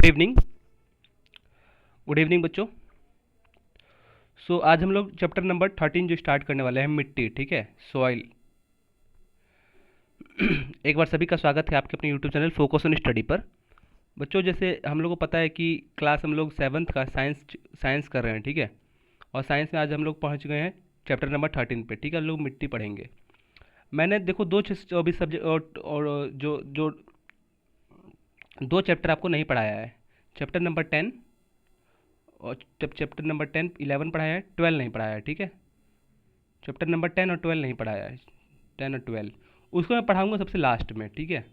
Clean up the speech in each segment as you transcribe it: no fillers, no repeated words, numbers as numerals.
Evening good evening बच्चों। आज हम लोग चैप्टर नंबर 13 जो स्टार्ट करने वाले हैं, मिट्टी, ठीक है, सॉइल। एक बार सभी का स्वागत है आपके अपने YouTube channel focus on study पर। बच्चों, जैसे हम लोग को पता है कि क्लास हम लोग 7th का साइंस कर रहे हैं, ठीक है, और साइंस में आज हम लोग पहुंच गए हैं चैप्टर नंबर 13 पे, ठीक है। हम लोग मिट्टी पढ़ेंगे। मैंने देखो अभी सब्जेक्ट और जो दो चैप्टर आपको नहीं पढ़ाया है, चैप्टर नंबर 10 और जब चैप्टर नंबर 10 11 पढ़ाया है, 12 नहीं पढ़ाया है, ठीक है। चैप्टर नंबर 10 और 12 नहीं पढ़ाया है, 10 और 12 उसको मैं पढ़ाऊंगा सबसे लास्ट में, ठीक है।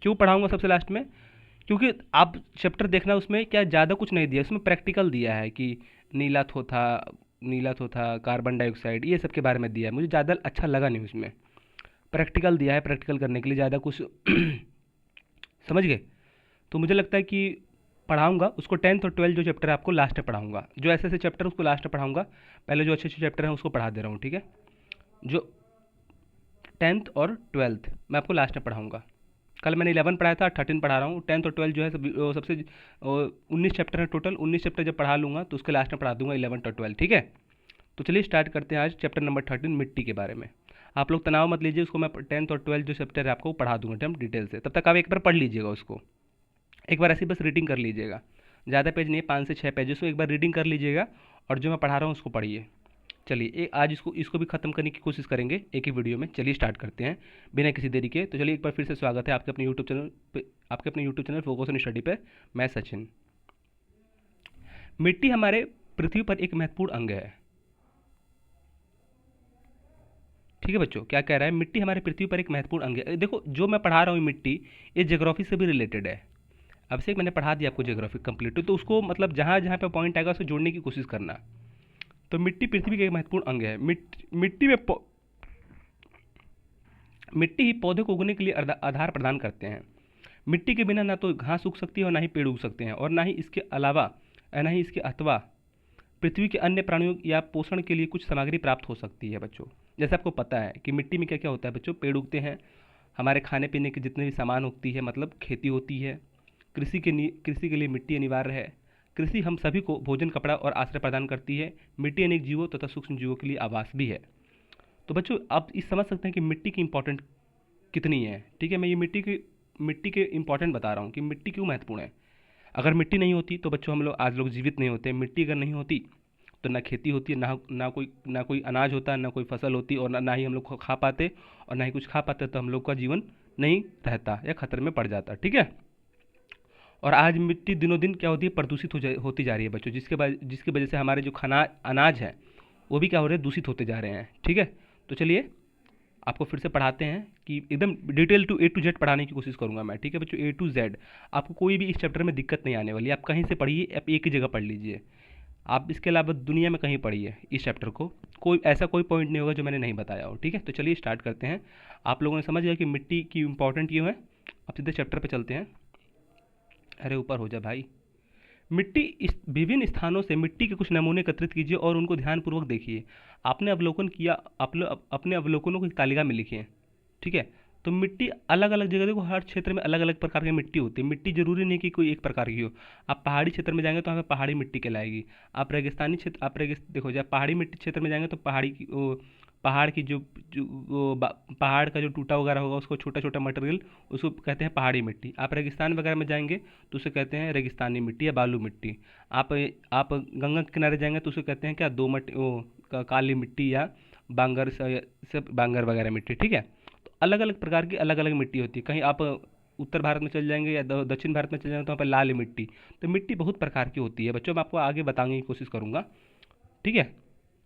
क्यों पढ़ाऊंगा सबसे लास्ट में? क्योंकि आप चैप्टर देखना, उसमें क्या ज़्यादा कुछ नहीं दिया, उसमें प्रैक्टिकल दिया है कि नीला थोथा कार्बन डाइऑक्साइड, ये सब के बारे में दिया है। मुझे ज़्यादा अच्छा लगा नहीं उसमें, प्रैक्टिकल दिया है, प्रैक्टिकल करने के लिए ज़्यादा कुछ समझ गए। तो मुझे लगता है कि पढ़ाऊंगा उसको 10th और 12 जो चैप्टर है आपको लास्ट में पढ़ाऊंगा, जो ऐसे ऐसे चैप्टर उसको लास्ट में पढ़ाऊंगा। पहले जो अच्छे अच्छे चैप्टर हैं उसको पढ़ा दे रहा हूँ, ठीक है। जो 10th और 12th मैं आपको लास्ट में पढ़ाऊंगा। कल मैंने 11 पढ़ाया था, 13 पढ़ा रहा हूँ। 10th और 12 जो है सबसे 19 चैप्टर है टोटल। 19 चैप्टर जब पढ़ा लूँगा तो उसके लास्ट में पढ़ा दूंगा 11 और 12, ठीक है। तो चलिए स्टार्ट करते हैं आज चैप्टर नंबर 13 मिट्टी के बारे में। आप लोग तनाव मत लीजिए, उसको मैं 10th और 12 जो चैप्टर है आपको पढ़ा दूंगा एकदम डिटेल से। तब तक आप एक बार पढ़ लीजिएगा उसको, एक बार ऐसी बस रीडिंग कर लीजिएगा। ज़्यादा पेज नहीं, 5 से 6 पेजेस, तो एक बार रीडिंग कर लीजिएगा और जो मैं पढ़ा रहा हूँ उसको पढ़िए। चलिए आज इसको इसको भी ख़त्म करने की कोशिश करेंगे एक ही वीडियो में। चलिए स्टार्ट करते हैं बिना किसी देरी के। तो चलिए एक बार फिर से स्वागत है आपके अपने यूट्यूब चैनल पे, आपके अपने YouTube channel focus on study पे। मैं सचिन। मिट्टी हमारे पृथ्वी पर एक महत्वपूर्ण अंग है, ठीक है बच्चों। क्या कह रहा है? मिट्टी हमारे पृथ्वी पर एक महत्वपूर्ण अंग है। देखो जो मैं पढ़ा रहा हूँ मिट्टी, ये ज्योग्राफी से भी रिलेटेड है। अब से मैंने पढ़ा दिया आपको ज्योग्राफी कंप्लीट, तो उसको मतलब जहाँ जहाँ पे पॉइंट आएगा उसे जोड़ने की कोशिश करना। तो मिट्टी पृथ्वी का एक महत्वपूर्ण अंग है। मिट्टी ही पौधे को उगने के लिए आधार प्रदान करते हैं। मिट्टी के बिना ना तो घास उग सकती है और ना ही पेड़ उग सकते हैं, और ना ही इसके अलावा ना ही इसके अथवा पृथ्वी के अन्य प्राणियों या पोषण के लिए कुछ सामग्री प्राप्त हो सकती है बच्चों। जैसे आपको पता है कि मिट्टी में क्या क्या होता है बच्चों, पेड़ उगते हैं, हमारे खाने पीने के जितने भी सामान उगती है, मतलब खेती होती है, कृषि के लिए मिट्टी अनिवार्य है। कृषि हम सभी को भोजन, कपड़ा और आश्रय प्रदान करती है। मिट्टी अनेक जीवों तथा सूक्ष्म जीवों के लिए आवास भी है। तो बच्चों आप इस समझ सकते हैं कि मिट्टी की इंपॉर्टेंट कितनी है, ठीक है। मैं ये मिट्टी के इंपॉर्टेंट बता रहा हूँ कि मिट्टी क्यों महत्वपूर्ण है। अगर मिट्टी नहीं होती तो बच्चों हम लोग आज लोग जीवित नहीं होते। मिट्टी अगर नहीं होती तो ना खेती होती है, ना कोई अनाज होता, ना कोई फसल होती, और ना ही हम लोग खा पाते, और ना ही कुछ खा पाते, तो हम लोग का जीवन नहीं रहता या खतरे में पड़ जाता, ठीक है। और आज मिट्टी दिनों दिन क्या होती है, प्रदूषित होती जा रही है बच्चों, जिसकी वजह से हमारे जो खाना अनाज है वो भी क्या हो रहे हैं, दूषित होते जा रहे हैं, ठीक है। तो चलिए आपको फिर से पढ़ाते हैं कि एकदम detail to A to Z पढ़ाने की कोशिश करूंगा मैं, ठीक है बच्चों। A to Z आपको कोई भी इस चैप्टर में दिक्कत नहीं आने वाली। आप कहीं से पढ़िए, आप एक ही जगह पढ़ लीजिए, आप इसके अलावा दुनिया में कहीं पढ़िए इस चैप्टर को, कोई पॉइंट नहीं होगा जो मैंने नहीं बताया हो, ठीक है। तो चलिए स्टार्ट करते हैं। आप लोगों ने समझ गया कि मिट्टी की इंपॉर्टेंट क्यों है। अब सीधे चैप्टर पे चलते हैं। अरे ऊपर हो जा भाई। मिट्टी इस विभिन्न स्थानों से मिट्टी के कुछ नमूने एकत्रित कीजिए और उनको ध्यानपूर्वक देखिए। आपने अवलोकन किया, अपने अवलोकनों को एक तालिका में लिखिए, ठीक है। तो मिट्टी अलग अलग जगह, देखो हर क्षेत्र में अलग अलग प्रकार की मिट्टी होती है। मिट्टी जरूरी नहीं कि कोई एक प्रकार की हो। आप पहाड़ी क्षेत्र में जाएंगे तो हमें पहाड़ी मिट्टी कहलाएगी। आप रेगिस्तानी क्षेत्र, देखो जब पहाड़ी मिट्टी क्षेत्र में जाएंगे तो पहाड़ की पहाड़ का जो टूटा वगैरह होगा उसको छोटा छोटा मटेरियल, उसको कहते हैं पहाड़ी मिट्टी। आप रेगिस्तान वगैरह में जाएंगे तो उसे कहते हैं रेगिस्तानी मिट्टी या बालू मिट्टी। आप गंगा के किनारे जाएंगे तो उसे कहते हैं क्या, काली मिट्टी या बांगर वगैरह मिट्टी, ठीक है। तो अलग अलग प्रकार की अलग अलग मिट्टी होती है। कहीं आप उत्तर भारत में चल जाएंगे या दक्षिण भारत में चल जाएंगे तो वहाँ पर लाल मिट्टी। तो मिट्टी बहुत प्रकार की होती है बच्चों, मैं आपको आगे बताने की कोशिश करूँगा, ठीक है।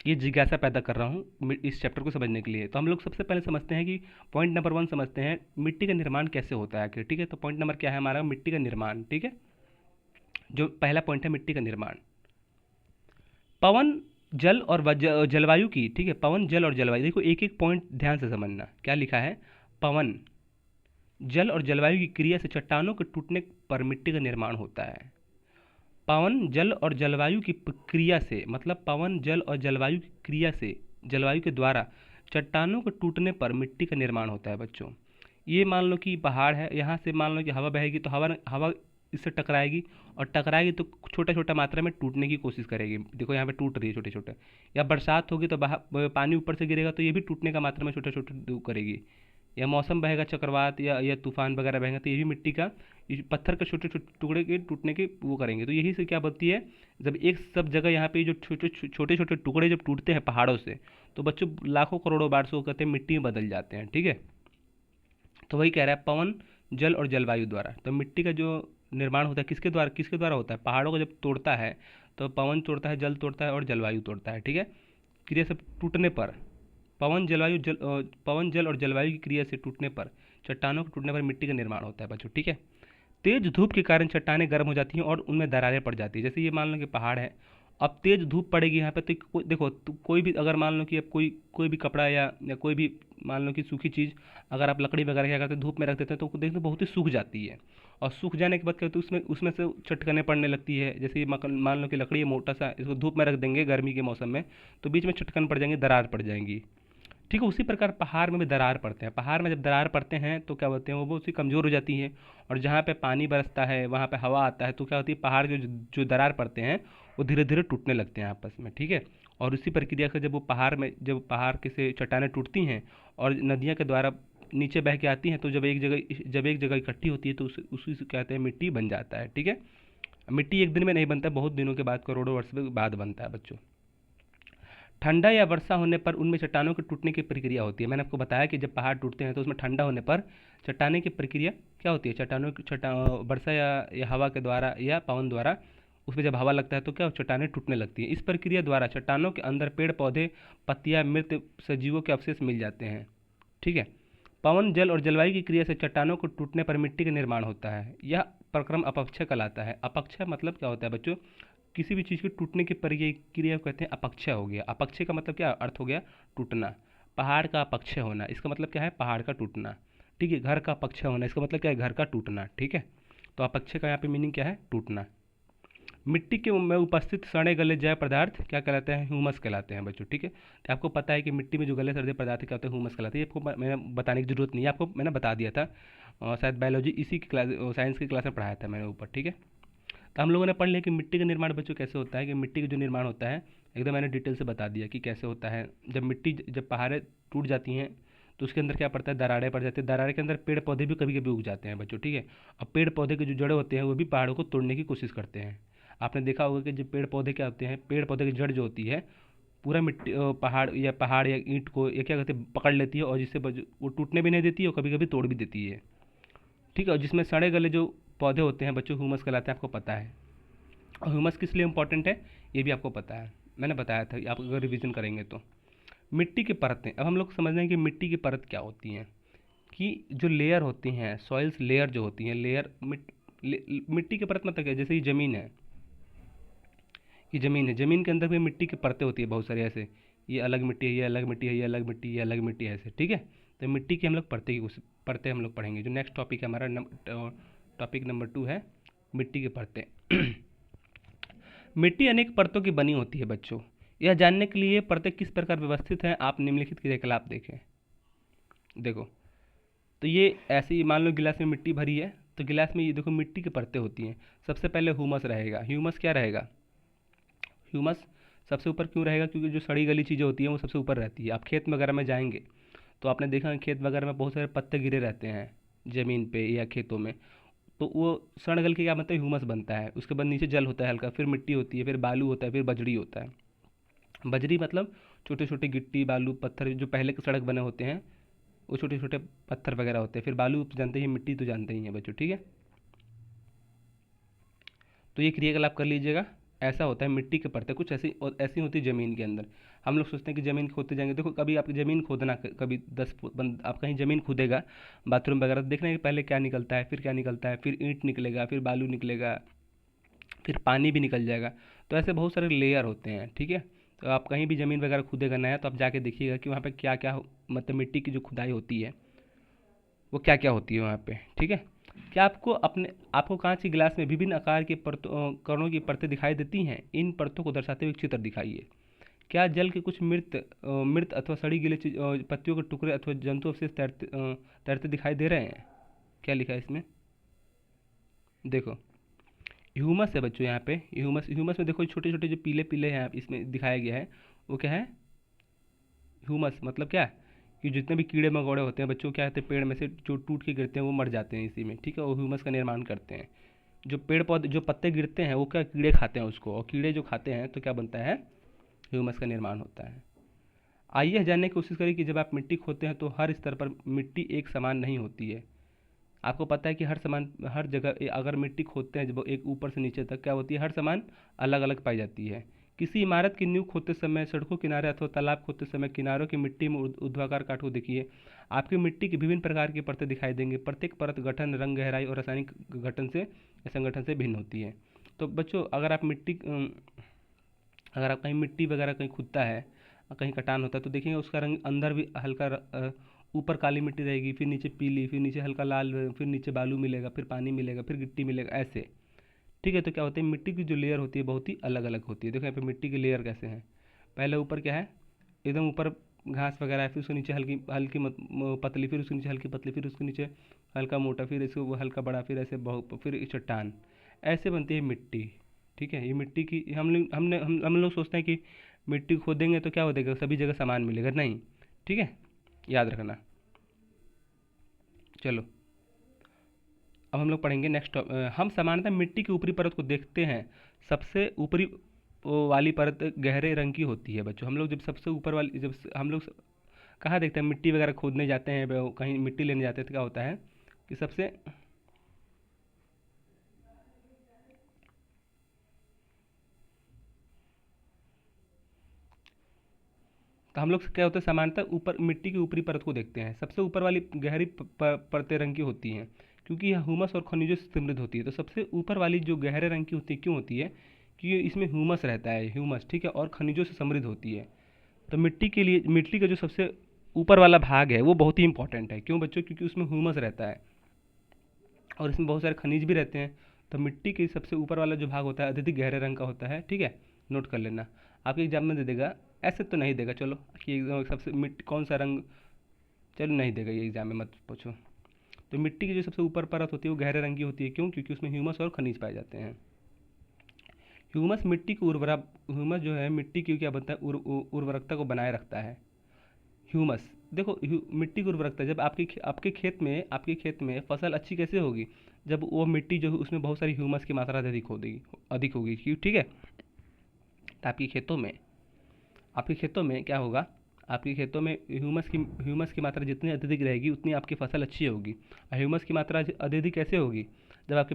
ये जिज्ञासा पैदा कर रहा हूँ इस चैप्टर को समझने के लिए। तो हम लोग सबसे पहले समझते हैं कि पॉइंट नंबर 1 समझते हैं मिट्टी का निर्माण कैसे होता है आखिर, ठीक है। तो पॉइंट नंबर क्या है हमारा, मिट्टी का निर्माण, ठीक है। जो पहला पॉइंट है मिट्टी का निर्माण, पवन जल और जलवायु की, ठीक है। पवन जल और जलवायु, देखो एक एक पॉइंट ध्यान से समझना। क्या लिखा है, पवन जल और जलवायु की क्रिया से चट्टानों के टूटने पर मिट्टी का निर्माण होता है। पवन जल और जलवायु की क्रिया से, मतलब पवन जल और जलवायु की क्रिया से, जलवायु के द्वारा चट्टानों के टूटने पर मिट्टी का निर्माण होता है बच्चों। ये मान लो कि पहाड़ है, यहाँ से मान लो कि हवा बहेगी तो हवा हवा इससे टकराएगी, और टकराएगी तो छोटा छोटा मात्रा में टूटने की कोशिश करेगी। देखो यहाँ पे टूट रही है छोटे छोटे। या बरसात होगी तो पानी ऊपर से गिरेगा तो ये भी टूटने का मात्रा में छोटे छोटे करेगी। या मौसम बहेगा, चक्रवात या तूफान वगैरह बहेगा, तो ये भी मिट्टी का पत्थर के छोटे छोटे टुकड़े के टूटने के वो करेंगे। तो यही से क्या बनती है, जब एक सब जगह यहाँ पे जो छोटे छोटे टुकड़े जब टूटते हैं पहाड़ों से, तो बच्चों लाखों करोड़ों बार से वो कहते हैं मिट्टी में बदल जाते हैं। ठीक है, तो वही कह रहा है पवन, जल और जलवायु द्वारा। तो मिट्टी का जो निर्माण होता है किसके द्वारा होता है? पहाड़ों को जब तोड़ता है तो पवन तोड़ता है, जल तोड़ता है और जलवायु तोड़ता है। ठीक है, क्रिया से टूटने पर पवन जल और जलवायु की क्रिया से टूटने पर, चट्टानों के टूटने पर मिट्टी का निर्माण होता है बच्चों। ठीक है, तेज धूप के कारण चट्टानें गर्म हो जाती हैं और उनमें दरारें पड़ जाती है। जैसे ये मान लो कि पहाड़ है, अब तेज धूप पड़ेगी यहाँ पे, तो देखो तो कोई भी अगर मान लो कि अब कोई भी कपड़ा या कोई भी मान लो कि सूखी चीज़, अगर आप लकड़ी वगैरह क्या करते हैं धूप में रख देते हैं तो देखते हैं बहुत ही सूख जाती है। और सूख जाने के बाद क्या होता है, उसमें उसमें से चटकने पड़ने लगती है। जैसे ये मान लो कि लकड़ी है मोटा सा, इसको धूप में रख देंगे गर्मी के मौसम में, तो बीच में चटकन पड़ जाएंगे, दरार पड़ जाएंगी। ठीक है, उसी प्रकार पहाड़ में भी दरार पड़ते हैं। पहाड़ में जब दरार पड़ते हैं तो क्या होते हैं, वो बहुत सी कमज़ोर हो जाती हैं। और जहाँ पे पानी बरसता है वहाँ पे हवा आता है, तो क्या होती है, पहाड़ के जो दरार पड़ते हैं वो धीरे धीरे टूटने लगते हैं आपस में। ठीक है, और उसी प्रक्रिया से जब पहाड़ के से चट्टानें टूटती हैं और नदियाँ के द्वारा नीचे बह के आती हैं, तो जब एक जगह इकट्ठी होती है तो उसी से कहते हैं मिट्टी बन जाता है। ठीक है, मिट्टी एक दिन में नहीं बनता, बहुत दिनों के बाद, करोड़ों वर्ष के बाद बनता है बच्चों। ठंडा या वर्षा होने पर उनमें चट्टानों के टूटने की प्रक्रिया होती है। मैंने आपको बताया कि जब पहाड़ टूटते हैं तो उसमें ठंडा होने पर चट्टाने की प्रक्रिया क्या होती है, वर्षा या हवा के द्वारा या पवन द्वारा उसमें जब हवा लगता है तो क्या चट्टानें टूटने लगती हैं। इस प्रक्रिया द्वारा चट्टानों के अंदर पेड़ पौधे, पत्तियां, मृत सजीवों के अवशेष मिल जाते हैं। ठीक है, पवन, जल और जलवायु की क्रिया से चट्टानों को टूटने पर मिट्टी का निर्माण होता है। यह प्रक्रम अपक्षय कहलाता है। अपक्षय मतलब क्या होता है बच्चों, किसी भी चीज़ के टूटने की क्रिया को कहते हैं अपक्षय हो गया। अपक्षय का मतलब क्या अर्थ हो गया, टूटना। पहाड़ का अपक्षय होना, इसका मतलब क्या है, पहाड़ का टूटना। ठीक है, घर का अपक्षय होना, इसका मतलब क्या है, घर का टूटना। ठीक है, तो अपक्षय का यहाँ पे मीनिंग क्या है, टूटना। मिट्टी के में उपस्थित सड़े गले जैव पदार्थ क्या कहलाते हैं, ह्यूमस कहलाते हैं बच्चों। ठीक है, तो आपको पता है कि मिट्टी में जो गले सड़े पदार्थ क्या होते हैं, ह्यूमस कहलाते हैं। आपको मैंने बताने की जरूरत नहीं है, आपको मैंने बता दिया था, शायद बायोलॉजी इसी की क्लास, साइंस की क्लास में पढ़ाया था मैंने ऊपर। ठीक है, तो हम लोगों ने पढ़ लिया कि मिट्टी का निर्माण बच्चों कैसे होता है, कि मिट्टी का जो निर्माण होता है एकदम मैंने डिटेल से बता दिया कि कैसे होता है। जब पहाड़ें टूट जाती हैं तो उसके अंदर क्या पड़ता है, दरारें पड़ जाती है। दरारें के अंदर पेड़ पौधे भी कभी कभी उग जाते हैं बच्चों। ठीक है, अब पेड़ पौधे के जो जड़ होते हैं वो भी पहाड़ों को तोड़ने की कोशिश करते हैं। आपने देखा होगा कि जब पेड़ पौधे क्या होते हैं, पेड़ पौधे की जड़ जो होती है पूरा मिट्टी पहाड़ या ईंट को ये क्या कहते हैं पकड़ लेती है, और जिससे वो टूटने भी नहीं देती है और कभी कभी तोड़ भी देती है। ठीक है, और जिसमें सड़े गले जो पौधे होते हैं बच्चों, ह्यूमस कहलाते हैं, आपको पता है। और ह्यूमस किस लिए इंपॉर्टेंट है ये भी आपको पता है, मैंने बताया था, आप अगर रिवीजन करेंगे तो। मिट्टी की परतें, अब हम लोग समझ रहे हैं कि मिट्टी की परत क्या होती हैं, कि जो लेयर होती हैं, सॉइल्स लेयर जो होती हैं, मिट्टी की परत मतलब क्या है, जैसे ये ज़मीन है, ये ज़मीन है, ज़मीन के अंदर भी मिट्टी की परतें होती है बहुत सारी ऐसे, ये अलग मिट्टी है, ये अलग मिट्टी है, ये अलग मिट्टी है, ये अलग मिट्टी है, ऐसे। ठीक है, तो मिट्टी की हम लोग परतें हम लोग पढ़ेंगे। जो नेक्स्ट टॉपिक है हमारा टॉपिक नंबर 2 है मिट्टी की परतें। मिट्टी अनेक परतों की बनी होती है बच्चों। यह जानने के लिए परतें किस प्रकार व्यवस्थित हैं, आप निम्नलिखित क्रियाकलाप देखें। देखो, तो ये ऐसे ही मान लो गिलास में मिट्टी भरी है, तो गिलास में ये देखो मिट्टी की परतें होती हैं। सबसे पहले ह्यूमस रहेगा। ह्यूमस क्या रहेगा, ह्यूमस सबसे ऊपर क्यों रहेगा, क्योंकि जो सड़ी गली चीज़ें होती हैं वो सबसे ऊपर रहती है। आप खेत वगैरह में जाएंगे तो आपने देखा खेत वगैरह में बहुत सारे पत्ते गिरे रहते हैं ज़मीन पे या खेतों में, तो वो सड़ गल के क्या बनता है, ह्यूमस बनता है। उसके बाद नीचे जल होता है हल्का, फिर मिट्टी होती है, फिर बालू होता है, फिर बजड़ी होता है। बजरी मतलब छोटे छोटे गिट्टी बालू पत्थर जो पहले के सड़क बने होते हैं, वो छोटे छोटे पत्थर वगैरह होते हैं। फिर बालू तो जानते ही, मिट्टी तो जानते ही हैं बच्चों। ठीक है, तो ये क्रियाकलाप कर लीजिएगा। ऐसा होता है मिट्टी के परतें, कुछ ऐसी होती है ज़मीन के अंदर। हम लोग सोचते हैं कि ज़मीन खोदते जाएंगे, देखो कभी आप ज़मीन खोदना, कभी 10 फुट आप कहीं ज़मीन खोदेगा बाथरूम वगैरह, देखना कि पहले क्या निकलता है, फिर क्या निकलता है, फिर ईंट निकलेगा, फिर बालू निकलेगा, फिर पानी भी निकल जाएगा। तो ऐसे बहुत सारे लेयर होते हैं। ठीक है, तो आप कहीं भी ज़मीन वगैरह खुदेगा नया तो आप जाके देखिएगा कि वहाँ पे क्या क्या मतलब मिट्टी की जो खुदाई होती है वो क्या क्या होती है वहाँ पे। ठीक है, क्या आपको कांच के गिलास में विभिन्न आकार के कणों की परतें दिखाई देती हैं। इन परतों को दर्शाते हुए एक चित्र दिखाइए। क्या जल के कुछ मृत अथवा सड़ी गली पत्तियों के टुकड़े अथवा जंतु अवशेष तैरते दिखाई दे रहे हैं। क्या लिखा है इसमें, देखो ह्यूमस है बच्चों, यहाँ पे ह्यूमस, ह्यूमस में देखो छोटे छोटे जो पीले पीले हैं इसमें दिखाया गया है, वो क्या है? ह्यूमस मतलब क्या है? कि जितने भी कीड़े मकोड़े होते हैं बच्चों, क्या कहते हैं, पेड़ में से जो टूट के गिरते हैं वो मर जाते हैं इसी में, ठीक है, वो ह्यूमस का निर्माण करते हैं। जो पेड़ पौधे जो पत्ते गिरते हैं वो क्या, कीड़े खाते हैं उसको, और कीड़े जो खाते हैं तो क्या बनता है? ह्यूमस का निर्माण होता है। आइए यह जानने की कोशिश करें कि जब आप मिट्टी खोदते हैं तो हर स्तर पर मिट्टी एक समान नहीं होती है। आपको पता है कि हर जगह अगर मिट्टी खोदते हैं जब एक ऊपर से नीचे तक, क्या होती है, हर सामान अलग अलग पाई जाती है। किसी इमारत की नींव खोदते समय, सड़कों किनारे अथवा तालाब खोदते समय किनारों की मिट्टी में ऊर्ध्वाधर काट को देखिए। आपकी मिट्टी की विभिन्न प्रकार की परतें दिखाई देंगी। प्रत्येक परत गठन, रंग, गहराई और रासायनिक गठन से संगठन से भिन्न होती है। तो बच्चों अगर आप कहीं मिट्टी वगैरह कहीं खुदता है, कहीं कटान होता है, तो देखेंगे उसका रंग अंदर भी हल्का ऊपर काली मिट्टी रहेगी, फिर नीचे पीली, फिर नीचे हल्का लाल, फिर नीचे बालू मिलेगा, फिर पानी मिलेगा, फिर गिट्टी मिलेगा, ऐसे। ठीक है, तो क्या होता है, मिट्टी की जो लेयर होती है बहुत ही अलग अलग होती है। देखो यहाँ पे मिट्टी की लेयर कैसे हैं। पहले ऊपर क्या है, एकदम ऊपर घास वगैरह है, फिर उसके नीचे हल्की हल्की पतली, फिर उसके नीचे हल्की पतली, फिर उसके नीचे हल्का मोटा, फिर इसको वो हल्का बड़ा, फिर ऐसे बहुत, फिर एक चट्टान, ऐसे बनती है मिट्टी। ठीक है, ये मिट्टी की हम लोग सोचते हैं कि मिट्टी खोदेंगे तो क्या हो देगा, सभी जगह सामान मिलेगा, नहीं। ठीक है, याद रखना। चलो, अब हम लोग पढ़ेंगे नेक्स्ट। हम सामान्यतः मिट्टी की ऊपरी परत को देखते हैं। सबसे ऊपरी वो वाली परत गहरे रंग की होती है बच्चों। हम लोग जब सबसे ऊपर वाली जब हम लोग कहाँ देखते हैं, मिट्टी वगैरह खोदने जाते हैं, कहीं मिट्टी लेने जाते हैं, तो क्या होता है कि सबसे, तो हम लोग क्या होता है, सामान्यतः ऊपर मिट्टी की ऊपरी परत को देखते हैं। सबसे ऊपर वाली गहरी परतें रंग की होती हैं, क्योंकि यह ह्यूमस और खनिजों से समृद्ध होती है। तो सबसे ऊपर वाली जो गहरे रंग की होती है, क्यों होती है? कि इसमें ह्यूमस रहता है, ह्यूमस, ठीक है, और खनिजों से समृद्ध होती है। तो मिट्टी के लिए मिट्टी का जो सबसे ऊपर वाला भाग है वो बहुत ही इंपॉर्टेंट है। क्यों बच्चों? क्योंकि उसमें ह्यूमस रहता है और इसमें बहुत सारे खनिज भी रहते हैं। तो मिट्टी के सबसे ऊपर वाला जो भाग होता है अत्यधिक गहरे रंग का होता है। ठीक है, नोट कर लेना। आपके एग्जाम में दे देगा, ऐसे तो नहीं देगा, चलो कि सबसे मिट्टी कौन सा रंग, चलो नहीं देगा ये एग्जाम में, मत पूछो। तो मिट्टी की जो सबसे ऊपर परत होती है वो गहरे रंग की होती है। क्यों? क्योंकि उसमें ह्यूमस और खनिज पाए जाते हैं। ह्यूमस मिट्टी की उर्वरा ह्यूमस जो है मिट्टी की क्या बनता है, उर्वरकता को बनाए रखता है। ह्यूमस, देखो मिट्टी की उर्वरकता, जब आपके खेत में फसल अच्छी कैसे होगी? जब वो मिट्टी जो है उसमें बहुत सारी ह्यूमस की मात्रा अधिक होगी, क्यों? ठीक है, तो आपके खेतों में क्या होगा, आपके खेतों में ह्यूमस की मात्रा जितनी अत्यधिक रहेगी उतनी आपकी फसल अच्छी होगी। और ह्यूमस की मात्रा अत्यधिक कैसे होगी? जब आपके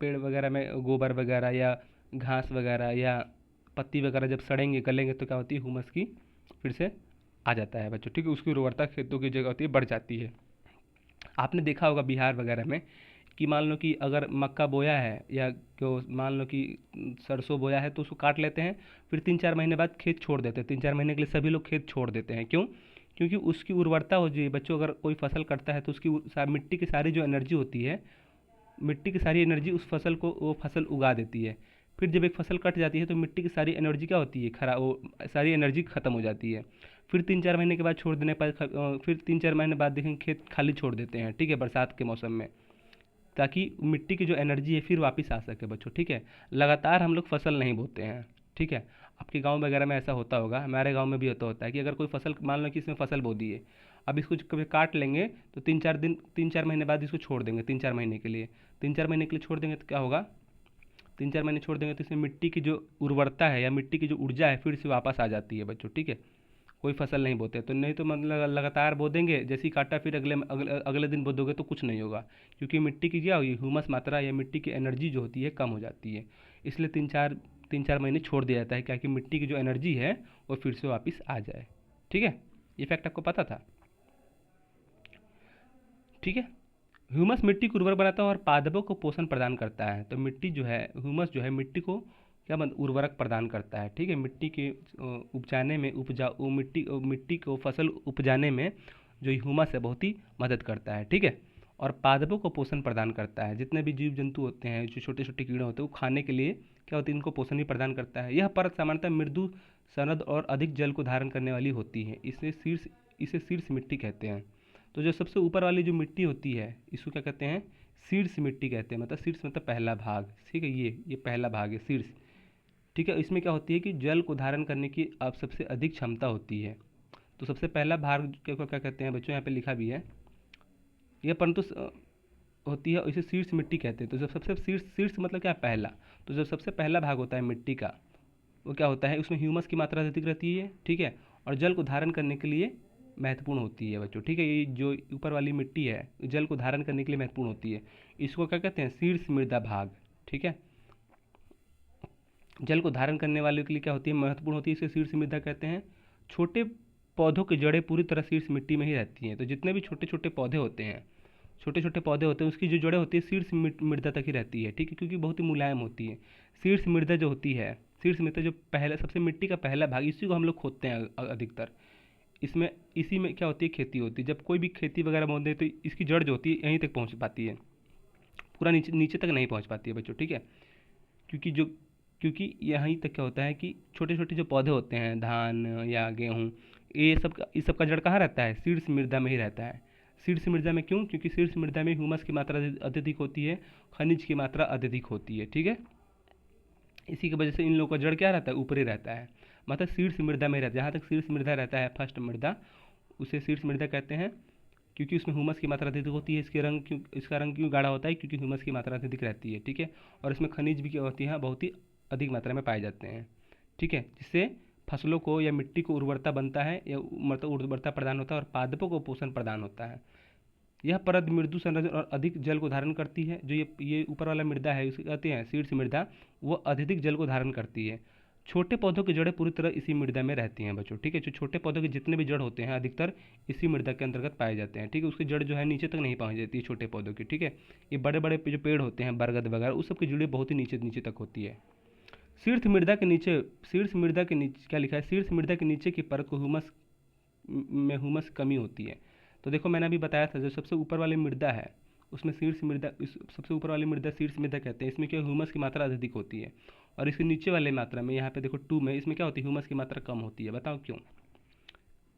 पेड़ वगैरह में गोबर वगैरह या घास वगैरह या पत्ती वगैरह जब सड़ेंगे गलेंगे तो क्या होती है, ह्यूमस की फिर से आ जाता है बच्चों। ठीक है, उसकी उर्वरता खेतों की जगह होती है, बढ़ जाती है। आपने देखा होगा बिहार वगैरह में कि मान लो कि अगर मक्का बोया है या क्यों मान लो कि सरसों बोया है, तो उसको काट लेते हैं, फिर 3-4 महीने बाद खेत छोड़ देते हैं। 3-4 महीने के लिए सभी लोग खेत छोड़ देते हैं। क्यों? क्योंकि उसकी उर्वरता हो जाए बच्चों। अगर कोई फसल करता है तो उसकी मिट्टी की सारी जो एनर्जी होती है, मिट्टी की सारी एनर्जी उस फसल को वो फसल उगा देती है। फिर जब एक फसल कट जाती है तो मिट्टी की सारी एनर्जी क्या होती है, खरा वो सारी एनर्जी ख़त्म हो जाती है। फिर 3-4 महीने के बाद छोड़ देने पर फिर 3-4 महीने बाद देखेंगे खेत खाली छोड़ देते हैं। ठीक है, बरसात के मौसम में, ताकि मिट्टी की जो एनर्जी है फिर वापस आ सके बच्चों। ठीक है, लगातार हम लोग फसल नहीं बोते हैं। ठीक है, आपके गांव वगैरह में ऐसा होता होगा, हमारे गांव में भी होता है कि अगर कोई फसल, मान लो कि इसमें फसल बो दी है, अब इसको कभी काट लेंगे तो 3-4 महीने बाद इसको छोड़ देंगे 3-4 महीने के लिए। 3-4 महीने के लिए छोड़ देंगे तो क्या होगा, 3-4 महीने छोड़ देंगे तो इसमें मिट्टी की जो उर्वरता है या मिट्टी की जो ऊर्जा है फिर से वापस आ जाती है बच्चों। ठीक है, कोई फसल नहीं बोते तो, नहीं तो मतलब लगातार बो देंगे, जैसे ही काटा फिर अगले दिन बो दोगे तो कुछ नहीं होगा। क्योंकि मिट्टी की क्या होगी, ह्यूमस मात्रा या मिट्टी की एनर्जी जो होती है कम हो जाती है। इसलिए 3-4 महीने छोड़ दिया जाता है, क्या कि मिट्टी की जो एनर्जी है वो फिर से वापस आ जाए। ठीक है, ये फैक्ट आपको पता था? ठीक है, ह्यूमस मिट्टी को उर्वरक बनाता है और पादपों को पोषण प्रदान करता है। तो मिट्टी जो है, ह्यूमस जो है मिट्टी को क्या उर्वरक प्रदान करता है। ठीक है, मिट्टी के उपजाने में मिट्टी को फसल उपजाने में जो ह्यूमस है बहुत ही मदद करता है। ठीक है, और पादपों को पोषण प्रदान करता है। जितने भी जीव जंतु होते हैं, जो छोटे छोटे कीड़े होते हैं, वो खाने के लिए क्या होती है, इनको पोषण भी प्रदान करता है। यह परत सामान्यतः मृदु, सनद और अधिक जल को धारण करने वाली होती है। इसे शीर्ष मिट्टी कहते हैं। तो जो सबसे ऊपर वाली जो मिट्टी होती है इसको क्या कहते हैं, शीर्ष मिट्टी कहते हैं, मतलब शीर्ष मतलब पहला भाग, ठीक है, ये पहला भाग है शीर्ष, ठीक है। इसमें क्या होती है कि जल को धारण करने की अब सबसे अधिक क्षमता होती है। तो सबसे पहला भाग क्या क्या कहते हैं बच्चों, यहाँ पे लिखा भी है यह, परंतु होती है, इसे शीर्ष मिट्टी कहते हैं। तो जब सबसे शीर्ष, शीर्ष मतलब क्या, पहला, तो जब सबसे पहला भाग होता है मिट्टी का, वो क्या होता है, उसमें ह्यूमस की मात्रा अधिक रहती है, ठीक है, और जल को धारण करने के लिए महत्वपूर्ण होती है बच्चों, ठीक है। ये जो ऊपर वाली मिट्टी है जल को धारण करने के लिए महत्वपूर्ण होती है, इसको क्या कहते हैं, शीर्ष मृदा भाग, ठीक है। जल को धारण करने वाले के लिए क्या होती है, महत्वपूर्ण होती है, इसे शीर्ष मृदा कहते हैं। छोटे पौधों की जड़ें पूरी तरह शीर्ष मिट्टी में ही रहती हैं। तो जितने भी छोटे छोटे पौधे होते हैं, छोटे छोटे पौधे होते हैं, उसकी जो जड़ें होती है शीर्ष मृदा तक ही रहती है, ठीक है, क्योंकि बहुत ही मुलायम होती है। शीर्ष मृदा जो होती है, शीर्ष मृदा जो पहला सबसे मिट्टी का पहला भाग, इसी को हम लोग खोदते हैं अधिकतर। इसमें इसी में क्या होती है, खेती होती है। जब कोई भी खेती वगैरह बोते हैं तो इसकी जड़ जो होती है यहीं तक पहुंच पाती है, पूरा नीचे नीचे तक नहीं पहुंच पाती है बच्चों, ठीक है। क्योंकि जो क्योंकि यहीं तक क्या होता है कि छोटे छोटे जो पौधे होते हैं, धान या गेहूँ, ये सब का, इस सब का जड़ कहाँ रहता है, शीर्ष मृदा में ही रहता है। शीर्ष मृदा में क्यों, क्योंकि शीर्ष मृदा में ह्यूमस की मात्रा अत्यधिक होती है, खनिज की मात्रा अत्यधिक होती है, ठीक है। इसी की वजह से इन लोगों का जड़ क्या रहता है, ऊपर ही रहता है, मतलब शीर्ष मृदा में रहता है। जहाँ तक शीर्ष मृदा रहता है, फर्स्ट मृदा, उसे शीर्ष मृदा कहते हैं, क्योंकि उसमें ह्यूमस की मात्रा अधिक होती है। इसका रंग क्यों गाढ़ा होता है, क्योंकि ह्यूमस की मात्रा अधिक रहती है, ठीक है। और इसमें खनिज भी क्या होती है, बहुत ही अधिक मात्रा में पाए जाते हैं, ठीक है, जिससे फसलों को या मिट्टी को उर्वरता बनता है, या मतलब उर्वरता प्रदान होता है, और पादपों को पोषण प्रदान होता है। यह परत मृदु संरचना और अधिक जल को धारण करती है। जो ये ऊपर वाला मृदा है, इसे कहते हैं शीर्ष मृदा, वो अत्यधिक जल को धारण करती है। छोटे पौधों की जड़ें पूरी तरह इसी मृदा में रहती हैं बच्चों, ठीक है। जो छोटे पौधों के जितने भी जड़ होते हैं अधिकतर इसी मृदा के अंतर्गत पाए जाते हैं, ठीक है। उसकी जड़ जो है नीचे तक नहीं पहुंच जाती है छोटे पौधों की, ठीक है। ये बड़े बड़े जो पेड़ होते हैं, बरगद वगैरह, उस सब की जड़ें बहुत ही नीचे नीचे तक होती है। शीर्ष मृदा के नीचे, शीर्ष मृदा के नीचे क्या लिखा है, शीर्ष मृदा के नीचे की परत को ह्यूमस कमी होती है। तो देखो मैंने अभी बताया था, जो सबसे ऊपर वाली मृदा है उसमें शीर्ष मृदा, सबसे ऊपर वाली मृदा शीर्ष मृदा कहते हैं। इसमें क्या ह्यूमस की मात्रा अधिक होती है, और इसके नीचे वाले मात्रा में, यहाँ पे देखो 2 में, इसमें क्या होती है, ह्यूमस की मात्रा कम होती है। बताओ क्यों?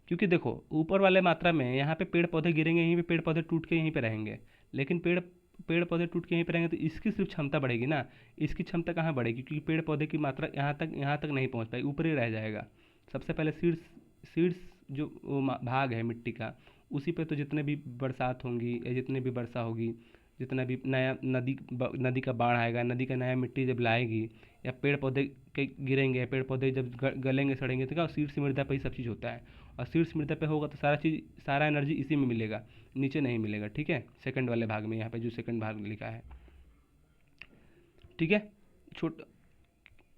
क्योंकि देखो ऊपर वाले मात्रा में यहाँ पे पेड़ पौधे गिरेंगे, यहीं पे पेड़ पौधे टूट के यहीं पे रहेंगे, लेकिन पेड़ पौधे टूट के यहीं पे रहेंगे तो इसकी सिर्फ क्षमता बढ़ेगी ना, इसकी क्षमता कहाँ बढ़ेगी, क्योंकि पेड़ पौधे की मात्रा यहाँ तक नहीं पहुँच पाएगी, ऊपर ही रह जाएगा। सबसे पहले शीर्ष शीर्ष जो भाग है मिट्टी का, उसी पे तो जितने भी बरसात होंगी या जितने भी वर्षा होगी, जितना भी नया नदी का बाढ़ आएगा, नदी का नया मिट्टी जब लाएगी, या पेड़ पौधे के गिरेंगे, पेड़ पौधे जब गलेंगे सड़ेंगे, तो क्या शीर्ष मृदा पे ही सब चीज़ होता है। और शीर्ष मृदा पे होगा तो सारा एनर्जी इसी में मिलेगा, नीचे नहीं मिलेगा, ठीक है। सेकंड वाले भाग में, यहाँ पे जो सेकंड भाग लिखा है, ठीक है।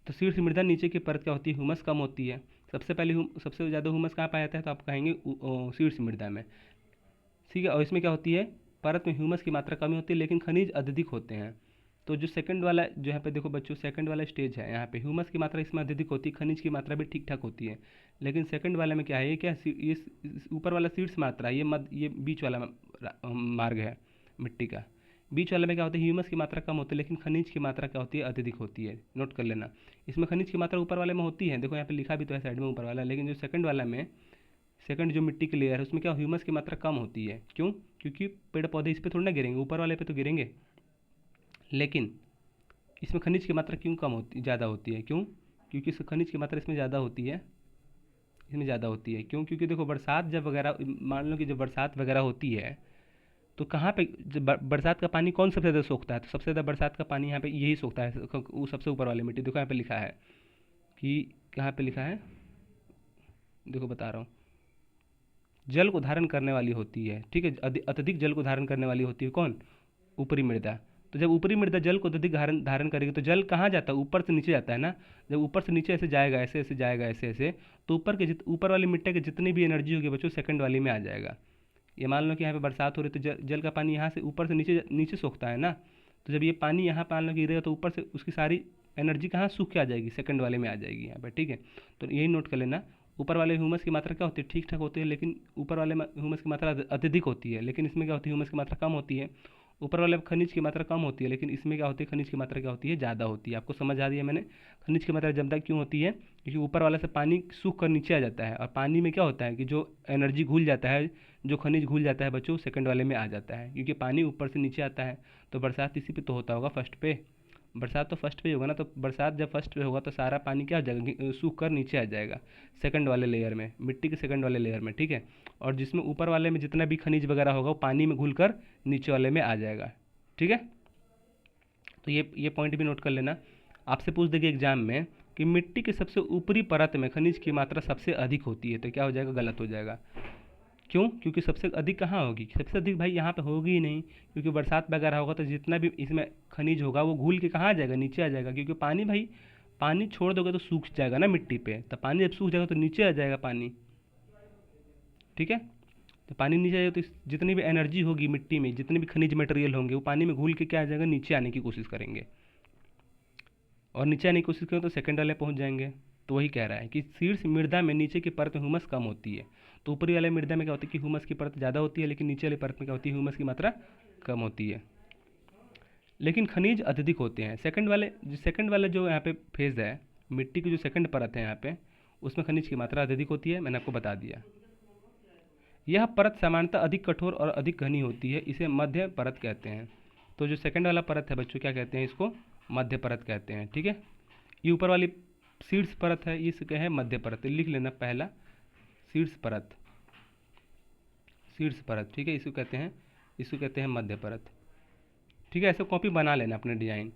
तो शीर्ष मृदा नीचे की परत क्या होती है, ह्यूमस कम होती है। सबसे ज़्यादा ह्यूमस कहाँ पाया जाता है, तो आप कहेंगे शीर्ष मृदा में, ठीक है। और इसमें क्या होती है, परत में ह्यूमस की मात्रा कमी होती है, लेकिन खनिज अधिक होते हैं। तो जो सेकंड वाला, जो यहाँ पे देखो बच्चों, सेकंड वाला स्टेज है, यहाँ पे ह्यूमस की मात्रा इसमें अधिक होती है, खनिज की मात्रा भी ठीक ठाक होती है। लेकिन सेकंड वाले में क्या है, ये ऊपर वाला शीर्ष मात्रा, ये बीच वाला मार्ग है मिट्टी का, बीच वाले में क्या होता है, ह्यूमस की मात्रा कम होती है, लेकिन खनिज की मात्रा क्या होती है, अत्यधिक होती है। नोट कर लेना, इसमें खनिज की मात्रा ऊपर वाले में होती है, देखो यहाँ पे लिखा भी तो है साइड में ऊपर वाला, लेकिन जो सेकंड वाला में, सेकंड जो मिट्टी की लेयर है, उसमें क्या ह्यूमस की मात्रा कम होती है। क्यों? क्योंकि पेड़ पौधे इस पर थोड़ा ना गिरेंगे, ऊपर वाले पे तो गिरेंगे, लेकिन इसमें खनिज की मात्रा क्यों ज़्यादा होती है? क्यों? क्योंकि खनिज की मात्रा इसमें ज़्यादा होती है, क्यों? क्योंकि देखो बरसात जब वगैरह, मान लो कि जब बरसात वगैरह होती है, तो कहाँ पे जब बरसात का पानी कौन सबसे ज़्यादा सोखता है, तो सबसे ज़्यादा बरसात का पानी यहाँ पे यही सोखता है, वो सबसे ऊपर वाली मिट्टी। देखो यहाँ पे लिखा है कि, कहाँ पे लिखा है, देखो बता रहा हूँ, जल को धारण करने वाली होती है, ठीक है। अत्यधिक जल को धारण करने वाली होती है कौन? ऊपरी मृदा। तो जब ऊपरी मृदा जल को अत्यधिक धारण करेगी, तो जल कहाँ जाता है, ऊपर से नीचे जाता है ना। जब ऊपर से नीचे ऐसे जाएगा, ऐसे ऐसे जाएगा, ऐसे ऐसे, तो ऊपर वाली मिट्टी की जितनी भी एनर्जी होगी बच्चों, सेकंड वाली में आ जाएगा। ये मान लो कि यहाँ पे बरसात हो रही है, तो जल का पानी यहाँ से ऊपर से नीचे सोखता है ना, तो जब ये पानी यहाँ मान लो गिरेगा, तो ऊपर से उसकी सारी एनर्जी कहाँ सूख के आ जाएगी, सेकंड वाले में आ जाएगी यहाँ पे, ठीक है। तो यही नोट कर लेना, ऊपर वाले ह्यूमस की मात्रा क्या होती है, ठीक ठाक होती है, लेकिन ऊपर वाले ह्यूमस की मात्रा अत्यधिक होती है, लेकिन इसमें क्या होती है, ह्यूमस की मात्रा कम होती है। ऊपर वाले में खनिज की मात्रा कम होती है, लेकिन इसमें क्या होती है, खनिज की मात्रा क्या होती है, ज़्यादा होती है। आपको समझ आ रही है मैंने, खनिज की मात्रा ज़्यादा क्यों होती है, क्योंकि ऊपर वाला से पानी सूख कर नीचे आ जाता है, और पानी में क्या होता है कि जो एनर्जी घुल जाता है, जो खनिज घुल जाता है बच्चों, सेकंड वाले में आ जाता है, क्योंकि पानी ऊपर से नीचे आता है। तो बरसात इसी पे तो होता होगा, फर्स्ट पे। बरसात तो फर्स्ट पे ही होगा ना, तो बरसात जब फर्स्ट पे होगा तो सारा पानी क्या हो जाएगा, सूख कर नीचे आ जाएगा सेकंड वाले लेयर में, मिट्टी के सेकंड वाले लेयर में, ठीक है। और जिसमें ऊपर वाले में जितना भी खनिज वगैरह होगा वो पानी में घुल कर नीचे वाले में आ जाएगा, ठीक है। तो ये पॉइंट भी नोट कर लेना। आपसे पूछ देगी एग्जाम में कि मिट्टी के सबसे ऊपरी परत में खनिज की मात्रा सबसे अधिक होती है, तो क्या हो जाएगा, गलत हो जाएगा। क्यों, क्योंकि सबसे अधिक कहाँ होगी, सबसे अधिक भाई यहाँ पे होगी ही नहीं, क्योंकि बरसात वगैरह होगा तो जितना भी इसमें खनिज होगा वो घुल के कहाँ आ जाएगा, नीचे आ जाएगा, क्योंकि पानी भाई, पानी छोड़ दोगे तो सूख जाएगा ना मिट्टी पे, तो पानी जब सूख जाएगा तो नीचे आ जाएगा पानी, ठीक है। तो पानी नीचे आएगा तो जितनी भी एनर्जी होगी मिट्टी में, जितने भी खनिज मटेरियल होंगे वो पानी में घुल के क्या आ जाएगा, नीचे आने की कोशिश करेंगे, और नीचे आने की कोशिश करें तो सेकंड वाले पहुंच जाएंगे। तो वही कह रहा है कि शीर्ष मृदा में नीचे की परत में ह्यूमस कम होती है। तो ऊपरी वाले मृदा में क्या होता है कि ह्यूमस की परत ज़्यादा होती है, लेकिन नीचे वाली परत में क्या होती है, ह्यूमस की मात्रा कम होती है, लेकिन खनिज अत्यधिक होते हैं। सेकंड वाला जो यहाँ पे फेज है, मिट्टी की जो सेकंड परत है यहाँ पे, उसमें खनिज की मात्रा अत्यधिक होती है, मैंने आपको बता दिया। यह परत सामान्यतः अधिक कठोर और अधिक घनी होती है, इसे मध्य परत कहते हैं। तो जो सेकंड वाला परत है बच्चों, क्या कहते हैं इसको, मध्य परत कहते हैं, ठीक है। ये ऊपर वाली शीर्ष परत है, इसके है मध्य परत, लिख लेना पहला शीर्ष परत, शीर्ष परत, ठीक है, इसको कहते हैं मध्य परत, ठीक है। ऐसे कॉपी बना लेना अपने डिजाइन,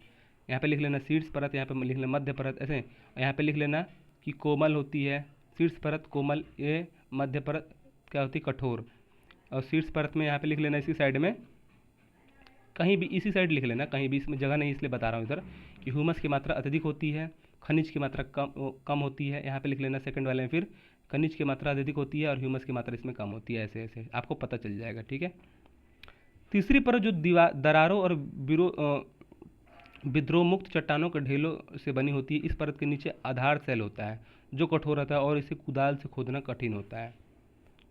यहाँ पे लिख लेना शीर्ष परत, यहाँ पे लिख लेना मध्य परत, ऐसे यहाँ पे लिख लेना कि कोमल होती है शीर्ष परत, कोमल, ये मध्य परत क्या होती है, कठोर। और शीर्ष परत में यहाँ पे लिख लेना इसी साइड में, कहीं भी इसी साइड लिख लेना, कहीं भी इसमें जगह नहीं इसलिए बता रहा हूँ इधर, कि ह्यूमस की मात्रा अत्यधिक होती है, खनिज की मात्रा कम होती है। यहाँ पे लिख लेना सेकंड वाले में, फिर खनिज की मात्रा अधिक होती है और ह्यूमस की मात्रा इसमें कम होती है, ऐसे ऐसे आपको पता चल जाएगा, ठीक है। तीसरी परत जो दरारों और विद्रोह मुक्त चट्टानों के ढेलों से बनी होती है, इस परत के नीचे आधार सेल होता है जो कठोर होता है और इसे कुदाल से खोदना कठिन होता है।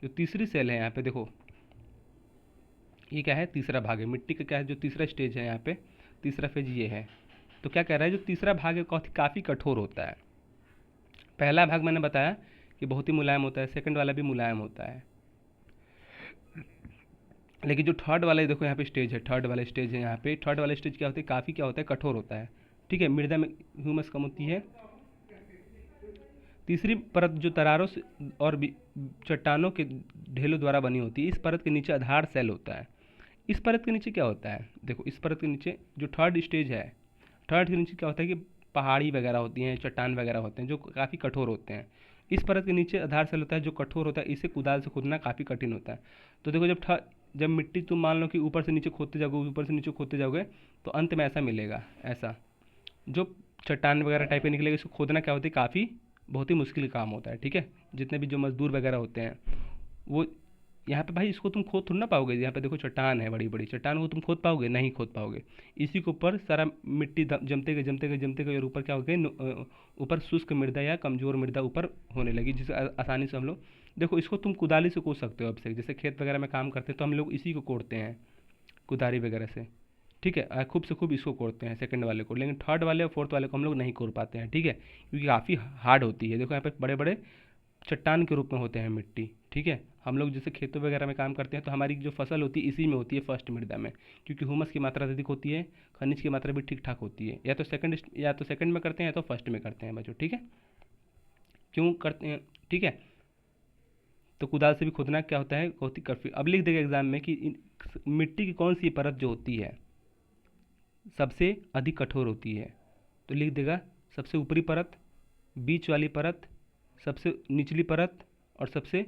जो तीसरी सेल है यहाँ पे देखो, ये क्या है, तीसरा भाग है मिट्टी का, क्या है, जो तीसरा स्टेज है यहाँ पे, तीसरा फेज ये है। तो क्या कह रहा है, जो तीसरा भाग है काफ़ी कठोर होता है। पहला भाग मैंने बताया कि बहुत ही मुलायम होता है, सेकंड वाला भी मुलायम होता है, लेकिन जो थर्ड वाला देखो यहाँ पे स्टेज है, थर्ड वाला स्टेज है यहाँ पे, थर्ड वाला स्टेज क्या होता है, काफ़ी क्या होता है, कठोर होता है, ठीक है। मृदा में ह्यूमस कम होती है। तीसरी परत जो दरारों से और चट्टानों के ढेलों द्वारा बनी होती है, इस परत के नीचे आधार सेल होता है। इस परत के नीचे क्या होता है, देखो इस परत के नीचे जो थर्ड स्टेज है, थर्ड के नीचे क्या होता है कि पहाड़ी वगैरह होती हैं, चट्टान वगैरह होते हैं जो काफ़ी कठोर होते हैं। इस परत के नीचे आधार सेल होता है जो कठोर होता है, इसे कुदाल से खोदना काफ़ी कठिन होता है। तो देखो जब मिट्टी तुम मान लो कि ऊपर से नीचे खोदते जाओगे, ऊपर से नीचे खोदते जाओगे, तो अंत में ऐसा मिलेगा, ऐसा जो चट्टान वगैरह टाइप का निकलेगा। इसको खोदना क्या होता है, काफ़ी बहुत ही मुश्किल काम होता है, ठीक है। जितने भी जो मजदूर वगैरह होते हैं वो, यहाँ पे भाई इसको तुम खोद थोड़ा ना पाओगे, यहाँ पे देखो चट्टान है, बड़ी बड़ी चट्टान को तुम खोद पाओगे, नहीं खोद पाओगे। इसी के ऊपर सारा मिट्टी जमते गए और ऊपर क्या हो गए, ऊपर शुष्क मृदा या कमज़ोर मृदा ऊपर होने लगी, जिसे आसानी से हम लोग, देखो इसको तुम कुदाली से कोद सकते हो। अब से जैसे खेत वगैरह में काम करते हैं तो हम लोग इसी को कोड़ते हैं कुदारी वगैरह से, ठीक है। खूब से खूब इसको कोड़ते हैं सेकंड वाले को, लेकिन थर्ड वाले और फोर्थ वाले को हम लोग नहीं कोड़ पाते हैं, ठीक है, क्योंकि काफ़ी हार्ड होती है। देखो यहाँ पे बड़े बड़े चट्टान के रूप में होते हैं मिट्टी, ठीक है। हम लोग जैसे खेतों वगैरह में काम करते हैं तो हमारी जो फसल होती है इसी में होती है, फर्स्ट मृदा में, क्योंकि ह्यूमस की मात्रा अधिक होती है, खनिज की मात्रा भी ठीक ठाक होती है। या तो सेकंड में करते हैं या तो फर्स्ट में करते हैं बच्चों, ठीक है। क्यों करते हैं, ठीक है। तो कुदाल से भी खोदना क्या होता है, बहुत ही कठिन। अब लिख देगा एग्जाम में कि मिट्टी की कौन सी परत जो होती है सबसे अधिक कठोर होती है, तो लिख देगा सबसे ऊपरी परत, बीच वाली परत, सबसे निचली परत और सबसे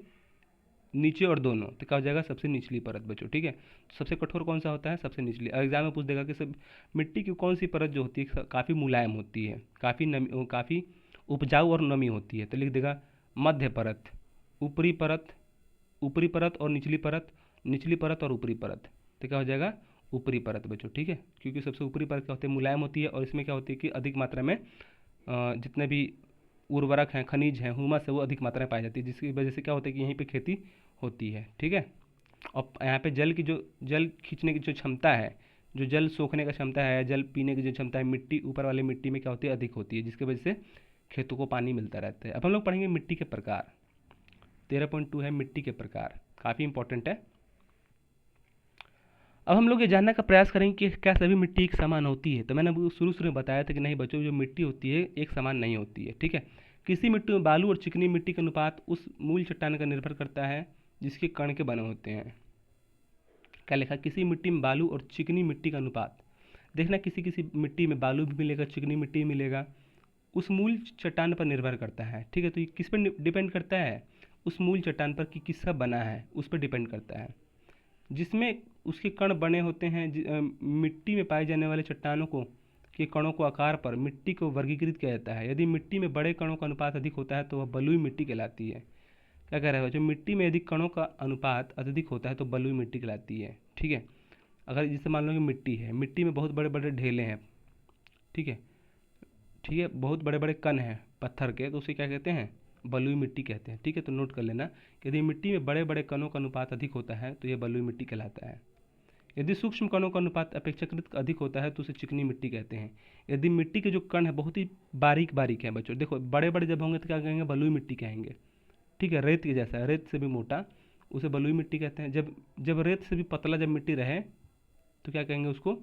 नीचे और दोनों। तो क्या हो जाएगा, सबसे निचली परत बच्चों, ठीक है। तो सबसे कठोर कौन सा होता है, सबसे निचली। एग्जाम में पूछ देगा कि सब मिट्टी की कौन सी परत जो होती है काफ़ी मुलायम होती है, काफ़ी उपजाऊ और नमी होती है, तो लिख देगा मध्य परत, ऊपरी परत और निचली परत और ऊपरी परत। तो क्या हो जाएगा, ऊपरी परत बच्चों, ठीक है। क्योंकि सबसे ऊपरी परत क्या होती है, मुलायम होती है, और इसमें क्या होती है कि अधिक मात्रा में जितने भी उर्वरक हैं, खनिज हैं, ह्यूमस है, वो अधिक मात्रा में पाई जाती है, जिसकी वजह से क्या होता है कि यहीं पे खेती होती है, ठीक है। और यहाँ पे जल खींचने की जो क्षमता है, जो जल सोखने का क्षमता है, जल पीने की जो क्षमता है, मिट्टी ऊपर वाली मिट्टी में क्या होती है, अधिक होती है, जिसकी वजह से खेतों को पानी मिलता रहता है। अब हम लोग पढ़ेंगे मिट्टी के प्रकार। 13.2 है मिट्टी के प्रकार, काफ़ी इंपॉर्टेंट है। अब हम लोग ये जानने का प्रयास करेंगे कि क्या सभी मिट्टी एक समान होती है। तो मैंने आपको शुरू शुरू में बताया था कि नहीं बच्चों, जो मिट्टी होती है एक समान नहीं होती है, ठीक है। किसी मिट्टी में बालू और चिकनी मिट्टी का अनुपात उस मूल चट्टान का निर्भर करता है जिसके कण के बने होते हैं। क्या लिखा, किसी मिट्टी में बालू और चिकनी मिट्टी का अनुपात। देखना, किसी किसी मिट्टी में बालू भी मिलेगा, चिकनी मिट्टी भी मिलेगा, उस मूल चट्टान पर निर्भर करता है, ठीक है। तो ये किस पर डिपेंड करता है, उस मूल चट्टान पर कि किसका बना है उस पर डिपेंड करता है। जिसमें उसके कण बने होते हैं, मिट्टी में पाए जाने वाले चट्टानों को के कणों को आकार पर मिट्टी को वर्गीकृत किया जाता है। यदि मिट्टी में बड़े कणों का अनुपात अधिक होता है तो वह बलुई मिट्टी कहलाती है। क्या कह रहा है, जो मिट्टी में यदि कणों का अनुपात अत्यधिक होता है तो बलुई मिट्टी कहलाती है, ठीक है। अगर जैसे मान लो कि मिट्टी है, मिट्टी में बहुत बड़े बड़े ढेले हैं, ठीक है, ठीक है, बहुत बड़े बड़े कण हैं पत्थर के, तो उसे क्या कहते हैं, बलुई मिट्टी कहते हैं, ठीक है। तो नोट कर लेना कि यदि मिट्टी में बड़े बड़े कणों का अनुपात अधिक होता है तो यह बलुई मिट्टी कहलाता है। यदि सूक्ष्म कणों का अनुपात अपेक्षाकृत अधिक होता है तो उसे चिकनी मिट्टी कहते हैं। यदि मिट्टी के जो कण है बहुत ही बारीक बारीक है बच्चों, देखो बड़े बड़े जब होंगे तो क्या कहेंगे, बलुई मिट्टी कहेंगे, ठीक है। रेत के जैसा, रेत से भी मोटा, उसे बलुई मिट्टी कहते हैं। जब जब रेत से भी पतला जब मिट्टी रहे तो क्या कहेंगे, उसको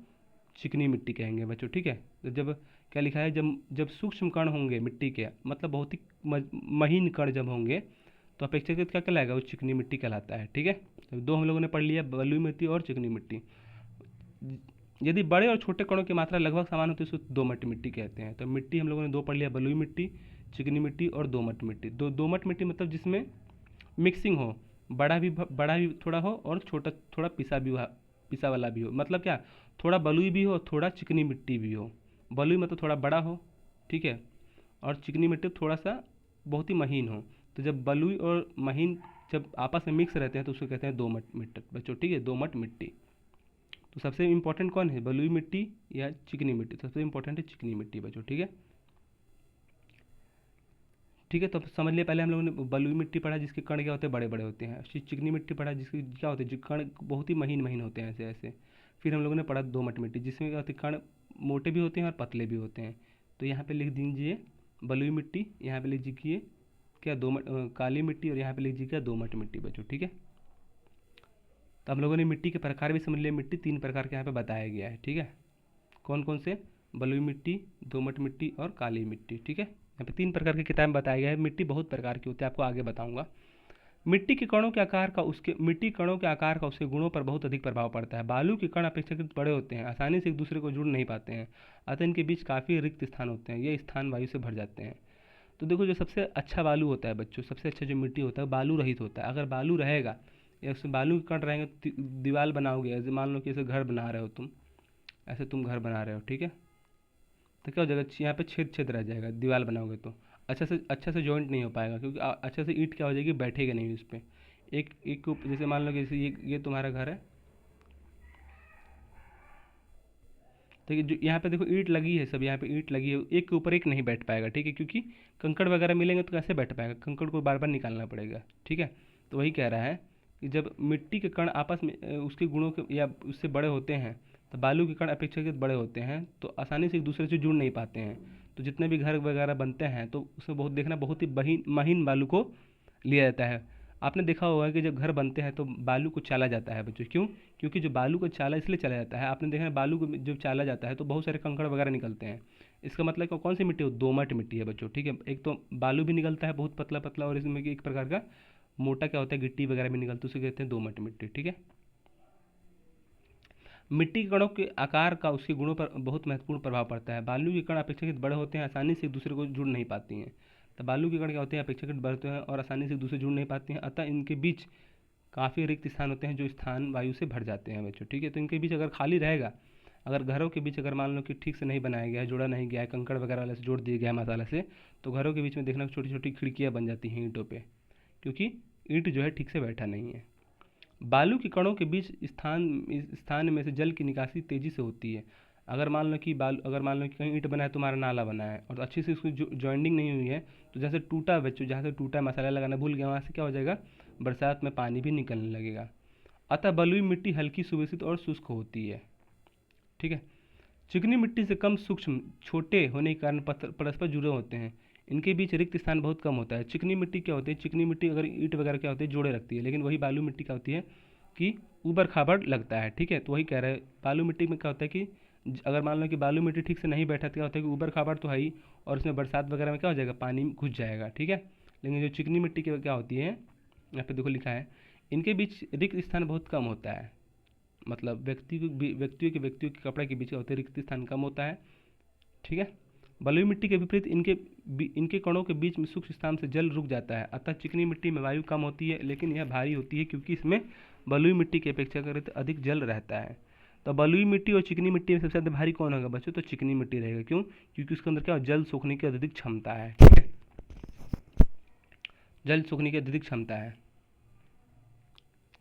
चिकनी मिट्टी कहेंगे बच्चों, ठीक है। तो जब क्या लिखा है, जब जब सूक्ष्म कण होंगे मिट्टी के, मतलब बहुत ही महीन कण जब होंगे तो अपेक्षाकृत क्या कहलाएगा, वो चिकनी मिट्टी कहलाता है, ठीक है। तो दो हम लोगों ने पढ़ लिया, बलुई मिट्टी और चिकनी मिट्टी। यदि बड़े और छोटे कणों की मात्रा लगभग समान होती है तो दोमट मिट्टी कहते हैं। तो मिट्टी हम लोगों ने दो पढ़ लिया, बलुई मिट्टी, चिकनी मिट्टी और दोमट मिट्टी। दोमट मिट्टी मतलब जिसमें मिक्सिंग हो, बड़ा भी थोड़ा हो और छोटा थोड़ा पिसा वाला भी हो। मतलब क्या, थोड़ा बलुई भी हो, थोड़ा चिकनी मिट्टी भी हो। बलुई मतलब थोड़ा बड़ा हो, ठीक है, और चिकनी मिट्टी थोड़ा सा बहुत ही महीन हो। तो जब बलुई और महीन जब आपस में मिक्स रहते हैं तो उसको कहते हैं दोमट मिट्टी बच्चों, ठीक है, दोमट मिट्टी। तो सबसे इंपॉर्टेंट कौन है, बलुई मिट्टी या चिकनी मिट्टी, सबसे इंपॉर्टेंट है चिकनी मिट्टी बच्चों, ठीक है। ठीक है, तो समझ लिया, पहले हम लोगों ने बलुई मिट्टी पढ़ा जिसके कण क्या होते हैं, बड़े बड़े होते हैं। चिकनी मिट्टी पढ़ा जिसके क्या होते हैं, जो कण बहुत ही महीन महीन होते हैं, ऐसे ऐसे। फिर हम लोगों ने पढ़ा दोमट मिट्टी जिसमें क्या होते हैं, कण मोटे भी होते हैं और पतले भी होते हैं। तो यहाँ पे लिख दीजिए बलुई मिट्टी, यहाँ पे लिख दीजिए क्या, काली मिट्टी, और यहाँ पे लिख दीजिए क्या, दोमट मिट्टी बच्चों, ठीक है। तो हम लोगों ने मिट्टी के प्रकार भी समझ लिए, मिट्टी 3 प्रकार के यहाँ पे बताया गया है, ठीक है। कौन कौन से, बलुई मिट्टी, दोमट मिट्टी और काली मिट्टी, ठीक है। यहाँ पे 3 प्रकार की किताब में बताया गया है। मिट्टी बहुत प्रकार की होती है, आपको आगे बताऊंगा। मिट्टी कणों के आकार का उसके गुणों पर बहुत अधिक प्रभाव पड़ता है। बालू के कण अपेक्षाकृत बड़े होते हैं, आसानी से एक दूसरे को जुड़ नहीं पाते हैं, अतः इनके बीच काफ़ी रिक्त स्थान होते हैं, ये स्थान वायु से भर जाते हैं। तो देखो, जो सबसे अच्छा बालू होता है बच्चों, सबसे अच्छा जो मिट्टी होता है बालू रहित होता है। अगर बालू रहेगा या उसमें बालू के कण रहेंगे तो दीवार बनाओगे, ऐसे मान लो कि ऐसे घर बना रहे हो तुम, ऐसे तुम घर बना रहे हो, ठीक है। तो क्या हो जाएगा, यहाँ पे छेद छेद रह जाएगा, दीवार बनाओगे तो अच्छा से जॉइंट नहीं हो पाएगा, क्योंकि अच्छे से ईंट क्या हो जाएगी, बैठेगा नहीं उस पर। एक एक जैसे मान लो कि जैसे ये तुम्हारा घर है, तो ये जो यहाँ पे देखो ईंट लगी है, सब यहाँ पे ईंट लगी है, एक के ऊपर एक नहीं बैठ पाएगा, ठीक है, क्योंकि कंकड़ वगैरह मिलेंगे तो कैसे बैठ पाएगा, कंकड़ को बार बार निकालना पड़ेगा, ठीक है। तो वही कह रहा है कि जब मिट्टी के कण आपस में उसके गुणों के या उससे बड़े होते हैं, तो बालू के कण अपेक्षाकृत बड़े होते हैं तो आसानी से एक दूसरे से जुड़ नहीं पाते हैं। तो जितने भी घर वगैरह बनते हैं तो उसमें बहुत देखना, बहुत ही महीन बालू को लिया जाता है। आपने देखा होगा कि जब घर बनते हैं तो बालू को चाला जाता है बच्चों, क्यों, क्योंकि जो बालू को चाला इसलिए चला जाता है, आपने देखा है बालू को जब चाला जाता है तो बहुत सारे कंकड़ वगैरह निकलते हैं। इसका मतलब कि कौन सी मिट्टी हो, दोमट मिट्टी है बच्चों, ठीक है। एक तो बालू भी निकलता है बहुत पतला पतला, और इसमें एक प्रकार का मोटा क्या होता है, गिट्टी वगैरह भी निकलती है, उसे कहते हैं दोमट मिट्टी, ठीक है। मिट्टी के कणों के आकार का उसके गुणों पर बहुत महत्वपूर्ण प्रभाव पड़ता है। बालू के कण अपेक्षाकृत बड़े होते हैं, आसानी से एक दूसरे को जुड़ नहीं पाती हैं। तो बालू के कण क्या होते हैं, अपेक्षाकृत बड़े होते हैं और आसानी से एक दूसरे जुड़ नहीं पाते हैं, अतः इनके बीच काफ़ी रिक्त स्थान होते हैं, जो स्थान वायु से भर जाते हैं बच्चों, ठीक है। तो इनके बीच अगर खाली रहेगा, अगर घरों के बीच अगर मान लो कि ठीक से नहीं बनाया गया है, जोड़ा नहीं गया है, कंकड़ वगैरह वाले से जोड़ दिया गया है मसाला से, तो घरों के बीच में देखना छोटी छोटी खिड़कियाँ बन जाती हैं ईंटों पे, क्योंकि ईंट जो है ठीक से बैठा नहीं है। बालू के कणों के बीच स्थान में से जल की निकासी तेजी से होती है। अगर मान लो कि कहीं ईंट बना है, तुम्हारा नाला बना है और अच्छे से उसकी जॉइंटिंग नहीं हुई है, तो जैसे टूटा बच्चों, जहाँ से टूटा मसाला लगाना भूल गया, वहाँ से क्या हो जाएगा, बरसात में पानी भी निकलने लगेगा। अतः बलुई मिट्टी हल्की सुवेसित और शुष्क होती है। ठीक है। चिकनी मिट्टी से कम सूक्ष्म छोटे होने के कारण परस्पर जुड़े होते हैं। इनके बीच रिक्त स्थान बहुत कम होता है। चिकनी मिट्टी क्या होती है, चिकनी मिट्टी अगर ईंट वगैरह क्या होती है जोड़े रखती है, लेकिन वही बालू मिट्टी क्या होती है कि ऊबड़ खाबड़ लगता है। ठीक है, तो वही कह रहे हैं बालू मिट्टी में क्या होता है कि अगर मान लो कि बालू मिट्टी ठीक से नहीं बैठा तो क्या होता है कि ऊबड़ खाबड़ तो है ही, और उसमें बरसात वगैरह में क्या हो जाएगा, पानी घुस जाएगा। ठीक है, लेकिन जो चिकनी मिट्टी की क्या होती है, यहाँ पे देखो लिखा है, इनके बीच रिक्त स्थान बहुत कम होता है। मतलब व्यक्तियों के कपड़े के बीच क्या होता है, रिक्त स्थान कम होता है। ठीक है, बलुई मिट्टी के विपरीत इनके कणों के बीच में सूक्ष्म स्थान से जल रुक जाता है। अतः चिकनी मिट्टी में वायु कम होती है, लेकिन यह भारी होती है क्योंकि इसमें बलुई मिट्टी की अपेक्षाकृत अधिक जल रहता है। तो बलुई मिट्टी और चिकनी मिट्टी में सबसे ज़्यादा भारी कौन होगा बच्चों, तो चिकनी मिट्टी रहेगा। क्यों, क्योंकि उसके अंदर क्या जल सोखने की अत्यधिक क्षमता है। ठीक है, जल सोखने की अत्यधिक क्षमता है,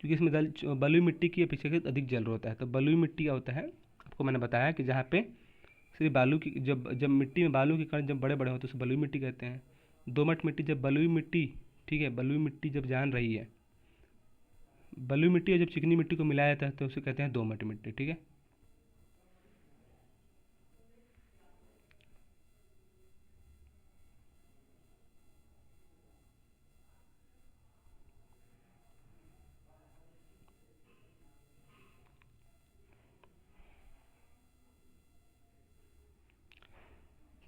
क्योंकि इसमें बलुई मिट्टी की अपेक्षाकृत अधिक जल होता है। तो बलुई मिट्टी क्या होता है, आपको मैंने बताया कि जहाँ पे सिर्फ बालू की जब जब मिट्टी में बालू के कण जब बड़े बड़े होते हैं उसे बलुई मिट्टी कहते हैं। दोमट मिट्टी जब बलुई मिट्टी, ठीक है, बलुई मिट्टी जब जान रही है, बलुई मिट्टी और जब चिकनी मिट्टी को मिलाया जाता है तो उसे कहते हैं दोमट मिट्टी। ठीक है,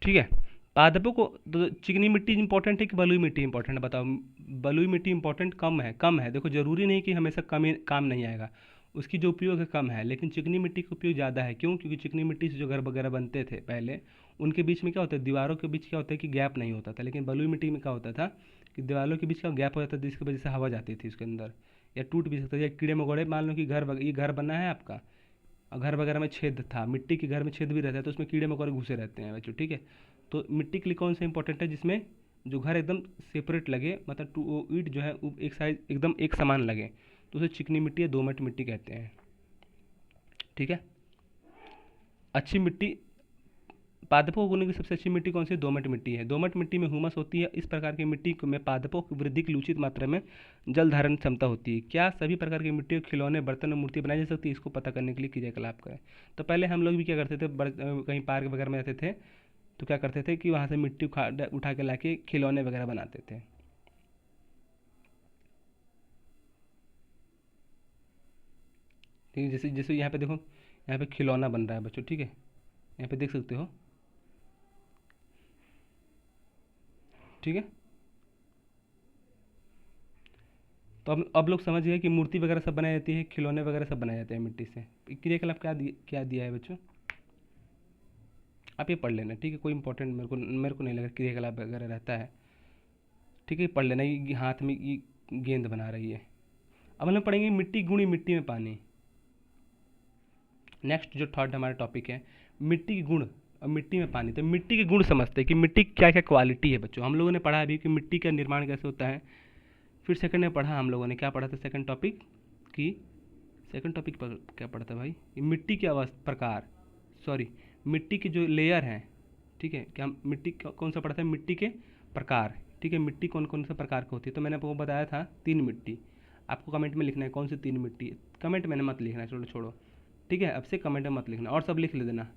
ठीक है। पादपों को तो चिकनी मिट्टी इंपॉर्टेंट है कि बलुई मिट्टी इंपॉर्टेंट है, बताओ। बलुई मिट्टी इंपॉर्टेंट कम है। देखो जरूरी नहीं कि हमेशा कम ही काम नहीं आएगा, उसकी जो उपयोग है कम है, लेकिन चिकनी मिट्टी का उपयोग ज़्यादा है। क्यों, क्योंकि चिकनी मिट्टी से जो घर वगैरह बनते थे पहले, उनके बीच में क्या होता है, दीवारों के बीच क्या होता है कि गैप नहीं होता था। लेकिन बलुई मिट्टी में क्या होता था कि दीवारों के बीच का गैप हो जाता था, जिसकी वजह से हवा जाती थी उसके अंदर, या टूट भी सकता था, या कीड़े मकोड़े, मान लो कि ये घर बना है आपका, और घर वगैरह में छेद था, मिट्टी के घर में छेद भी रहता है, तो उसमें कीड़े मकोड़े घुसे रहते हैं बच्चों। ठीक है, तो मिट्टी के लिए कौन सा इंपॉर्टेंट है, जिसमें जो घर एकदम सेपरेट लगे, मतलब टू ईंट जो है एक साइज एकदम एक समान लगे, तो उसे चिकनी मिट्टी या दोमट मिट्टी कहते हैं। ठीक है, अच्छी मिट्टी, पादपों को उगने की सबसे अच्छी मिट्टी कौन सी, दोमट मिट्टी है। दोमट मिट्टी में हुमस होती है। इस प्रकार की मिट्टी में पादपों की वृद्धि की उचित मात्रा में जल धारण क्षमता होती है। क्या सभी प्रकार की मिट्टी के खिलौने, बर्तन और मूर्ति बनाई जा सकती है, इसको पता करने के लिए क्रियाकलाप करें। तो पहले हम लोग भी क्या करते थे, कहीं पार्क वगैरह में जाते थे तो क्या करते थे कि वहाँ से मिट्टी उठा के ला के खिलौने वगैरह बनाते थे। ठीक है, जैसे जैसे यहाँ पे देखो, यहाँ पे खिलौना बन रहा है बच्चों। ठीक है, यहाँ पे देख सकते हो। ठीक है, तो अब लोग समझ गए कि मूर्ति वगैरह सब बनाई जाती है, खिलौने वगैरह सब बनाए जाते हैं मिट्टी से। क्रियाकलाप क्या दिया है बच्चों, आप ये पढ़ लेना। ठीक है, कोई इंपॉर्टेंट मेरे को नहीं लगा क्रियाकलाप वगैरह रहता है। ठीक है, पढ़ लेना। ये हाथ में ये गेंद बना रही है। अब हम लोग पढ़ेंगे मिट्टी गुणी, मिट्टी में पानी। नेक्स्ट जो थर्ड हमारा टॉपिक है, मिट्टी के गुण और मिट्टी में पानी। तो मिट्टी के गुण समझते हैं कि मिट्टी की क्या क्या क्वालिटी है बच्चों। हम लोगों ने पढ़ा अभी कि मिट्टी का निर्माण कैसे होता है। फिर सेकंड में पढ़ा, हम लोगों ने क्या पढ़ा था सेकंड टॉपिक की, सेकंड टॉपिक पर क्या पढ़ा था भाई, मिट्टी के अवस्था प्रकार, सॉरी, मिट्टी के जो लेयर हैं। ठीक है, क्या मिट्टी कौन सा पढ़ा था, मिट्टी के प्रकार। ठीक है, मिट्टी कौन कौन से प्रकार की होती है, तो मैंने आपको बताया था 3 मिट्टी। आपको कमेंट में लिखना है कौन सी 3 मिट्टी। कमेंट मैंने मत लिखना है, चलो छोड़ो। ठीक है, अब से कमेंट में मत लिखना, और सब लिख ले देना।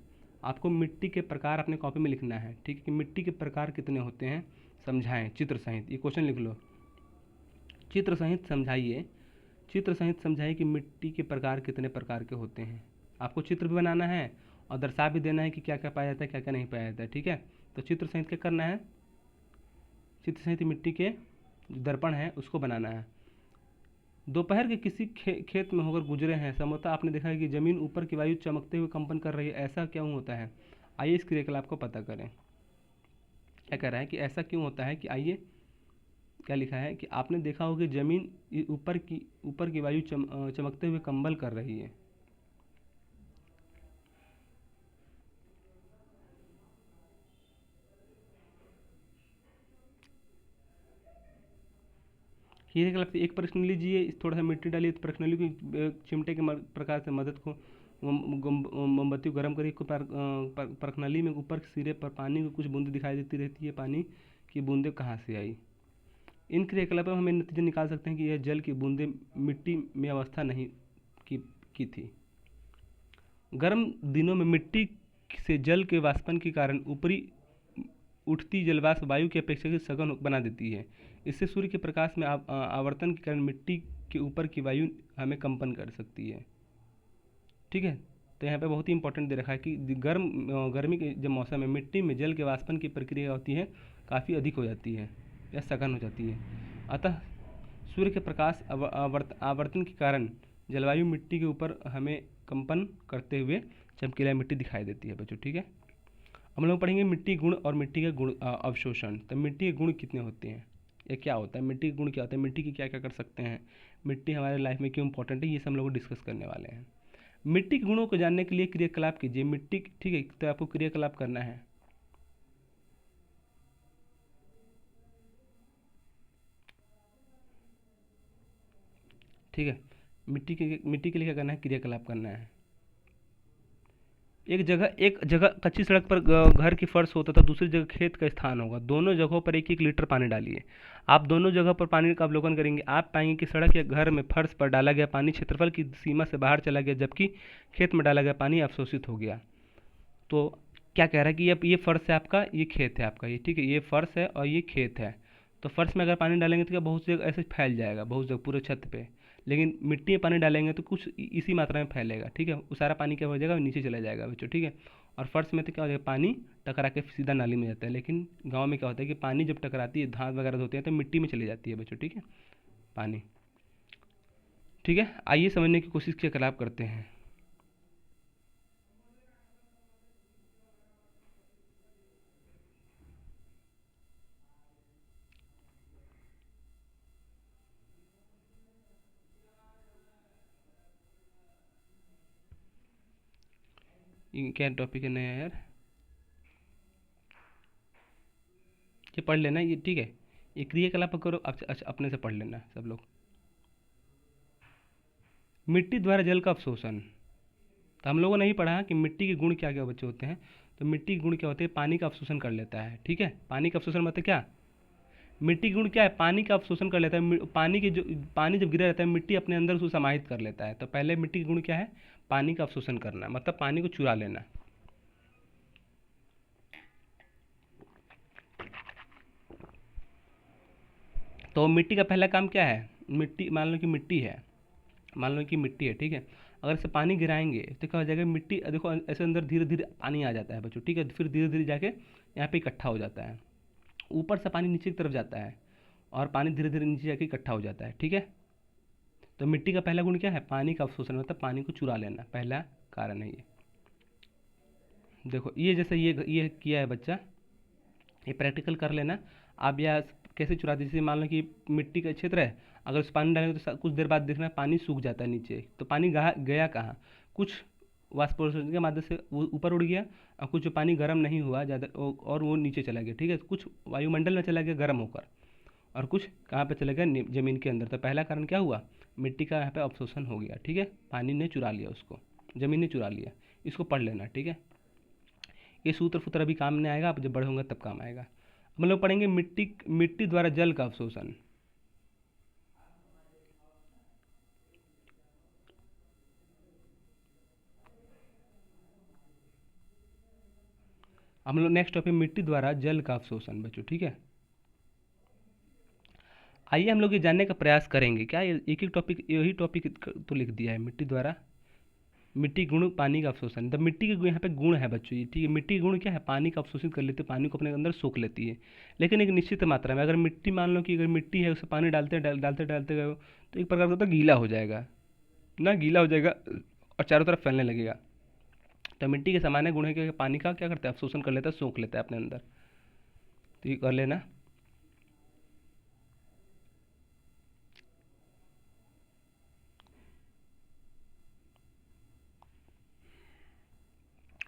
आपको मिट्टी के प्रकार अपने कॉपी में लिखना है। ठीक है, कि मिट्टी के प्रकार कितने होते हैं समझाएं चित्र सहित। ये क्वेश्चन लिख लो, चित्र सहित समझाइए। चित्र सहित समझाइए कि मिट्टी के प्रकार कितने प्रकार के होते हैं। आपको चित्र भी बनाना है और दर्शा भी देना है कि क्या क्या पाया जाता है, क्या क्या नहीं पाया जाता है। ठीक है, तो चित्र सहित क्या करना है, चित्र सहित मिट्टी के जो दर्पण है उसको बनाना है। दोपहर के किसी खेत में होकर गुजरे हैं, संभवतः आपने देखा है कि जमीन ऊपर की वायु चमकते हुए कंपन कर रही है। ऐसा क्यों होता है, आइए इस क्रियाकलाप को पता करें। क्या कह रहा है कि ऐसा क्यों होता है, कि आइए क्या लिखा है कि आपने देखा होगा कि जमीन ऊपर की वायु चमकते हुए कंबल कर रही है। क्रियाकलाप से एक प्रश्न लीजिए, थोड़ा सा मिट्टी डालिए, तो प्रश्न लीजिए कि चिमटे के प्रकार से मदद को मोमबत्ती को गर्म करिए। प्रश्नाली में ऊपर सिरे पर पानी की कुछ बूंदें दिखाई देती रहती है, पानी की बूंदें कहाँ से आई। इन क्रियाकलापों में हमें नतीजे निकाल सकते हैं कि यह जल की बूंदें मिट्टी में अवस्था नहीं की थी। गर्म दिनों में मिट्टी से जल के वाष्पन के कारण ऊपरी उठती जलवाष्प वायु की अपेक्षाकृत सघन बना देती है। इससे सूर्य के प्रकाश में आवर्तन के कारण मिट्टी के ऊपर की वायु हमें कंपन कर सकती है। ठीक है, तो यहाँ पे बहुत ही इंपॉर्टेंट दे रखा है कि गर्मी के जब मौसम में मिट्टी में जल के वाष्पन की प्रक्रिया होती है काफ़ी अधिक हो जाती है या सघन हो जाती है। अतः सूर्य के प्रकाश आवर्तन के कारण जलवायु मिट्टी के ऊपर हमें कंपन करते हुए चमकीला मिट्टी दिखाई देती है बच्चों। ठीक है, हम लोग पढ़ेंगे मिट्टी गुण और मिट्टी का गुण अवशोषण। तो मिट्टी के गुण कितने होते हैं, ये क्या होता है, मिट्टी के गुण क्या होता है, मिट्टी की क्या क्या कर सकते हैं, मिट्टी हमारे लाइफ में क्यों इंपॉर्टेंट है, ये सब हम लोग डिस्कस करने वाले हैं। मिट्टी के गुणों को जानने के लिए क्रियाकलाप कीजिए। मिट्टी, ठीक है, तो आपको क्रियाकलाप करना है। ठीक है, मिट्टी के लिए क्या करना है, क्रियाकलाप करना है। एक जगह कच्ची सड़क पर घर की फर्श होता था, दूसरी जगह खेत का स्थान होगा। दोनों जगहों पर एक एक लीटर पानी डालिए। आप दोनों जगह पर पानी का अवलोकन करेंगे, आप पाएंगे कि सड़क या घर में फर्श पर डाला गया पानी क्षेत्रफल की सीमा से बाहर चला गया, जबकि खेत में डाला गया पानी अवशोषित हो गया। तो क्या कह रहा है कि ये फर्श है आपका, ये खेत है आपका, ये ठीक है, ये फर्श है और ये खेत है। तो फर्श में अगर पानी डालेंगे तो क्या बहुत जगह ऐसे फैल जाएगा, बहुत जगह पूरे छत पे। लेकिन मिट्टी में पानी डालेंगे तो कुछ इसी मात्रा में फैलेगा। ठीक है, वो सारा पानी क्या हो जाएगा, नीचे चला जाएगा बच्चों। ठीक है, और फर्श में तो क्या हो जाएगा, पानी टकरा के सीधा नाली में जाता है। लेकिन गाँव में क्या होता है कि पानी जब टकराती है, धान वगैरह होते हैं तो मिट्टी में चली जाती है बच्चों। ठीक है, पानी। ठीक है, आइए समझने की कोशिश क्रियाकलाप करते हैं। ये क्या टॉपिक है नया यार, ये पढ़ लेना ये। ठीक है, ये क्रियाकलाप करो, अच्छा अपने से पढ़ लेना सब लोग। मिट्टी द्वारा जल का अवशोषण। तो हम लोगों ने ही पढ़ा कि मिट्टी के गुण क्या क्या बच्चे होते हैं। तो मिट्टी के गुण क्या होते हैं, पानी का अवशोषण कर लेता है। ठीक है, पानी का अवशोषण मतलब क्या, मिट्टी के गुण क्या है, पानी का अवशोषण कर लेता है। पानी जब गिरा रहता है, मिट्टी अपने अंदर उसको समाहित कर लेता है। तो पहले मिट्टी के गुण क्या है, पानी का अवशोषण करना, मतलब पानी को चुरा लेना। तो मिट्टी का पहला काम क्या है, मिट्टी मान लो कि मिट्टी है। ठीक है, अगर इसे पानी गिराएंगे तो क्या हो जाएगा, मिट्टी देखो ऐसे अंदर धीरे धीरे पानी आ जाता है बच्चों। ठीक है, फिर धीरे धीरे जाके यहाँ पे इकट्ठा हो जाता है, ऊपर से पानी नीचे की तरफ जाता है और पानी धीरे धीरे नीचे जाके इकट्ठा हो जाता है। ठीक है, तो मिट्टी का पहला गुण क्या है, पानी का अवशोषण, मतलब पानी को चुरा लेना, पहला कारण है ये। देखो ये जैसे ये किया है बच्चा, ये प्रैक्टिकल कर लेना आप। या कैसे चुराते, जैसे मान लो कि मिट्टी का क्षेत्र है, अगर उस पानी डालेंगे तो कुछ देर बाद देखना पानी सूख जाता है नीचे। तो पानी गया कहाँ, कुछ वाष्पोत्सर्जन के माध्यम से वो ऊपर उड़ गया, और कुछ जो पानी गर्म नहीं हुआ ज़्यादा और वो नीचे चला गया। ठीक है, कुछ वायुमंडल में चला गया गर्म होकर, और कुछ कहाँ पे चला गया, ज़मीन के अंदर। तो पहला कारण क्या हुआ, मिट्टी का यहाँ पे अवशोषण हो गया। ठीक है, पानी ने चुरा लिया उसको, ज़मीन ने चुरा लिया। इसको पढ़ लेना। ठीक है, ये सूत्र फूत्र अभी काम नहीं आएगा, आप जब बड़े होंगे तब काम आएगा। हम लोग पढ़ेंगे मिट्टी द्वारा जल का अवशोषण। हम लोग नेक्स्ट टॉपिक मिट्टी द्वारा जल का अवशोषण बच्चों। ठीक है, आइए हम लोग ये जानने का प्रयास करेंगे। क्या एक एक टॉपिक, यही टॉपिक तो लिख दिया है, मिट्टी द्वारा, मिट्टी गुण पानी का अवशोषण। द मिट्टी के यहाँ पे गुण है बच्चों ये। ठीक है, मिट्टी के गुण क्या है, पानी का अवशोषित कर लेती है, पानी को अपने अंदर सोख लेती है, लेकिन एक निश्चित मात्रा में। अगर मिट्टी, मान लो कि अगर मिट्टी है, उसे पानी डालते डालते गए तो एक प्रकार का तो गीला हो जाएगा ना, गीला हो जाएगा और चारों तरफ फैलने लगेगा। तो मिट्टी के सामान्य गुण है कि पानी का क्या करता है, अवशोषण कर लेता है, सोख लेता है अपने अंदर। तो ये कर लेना।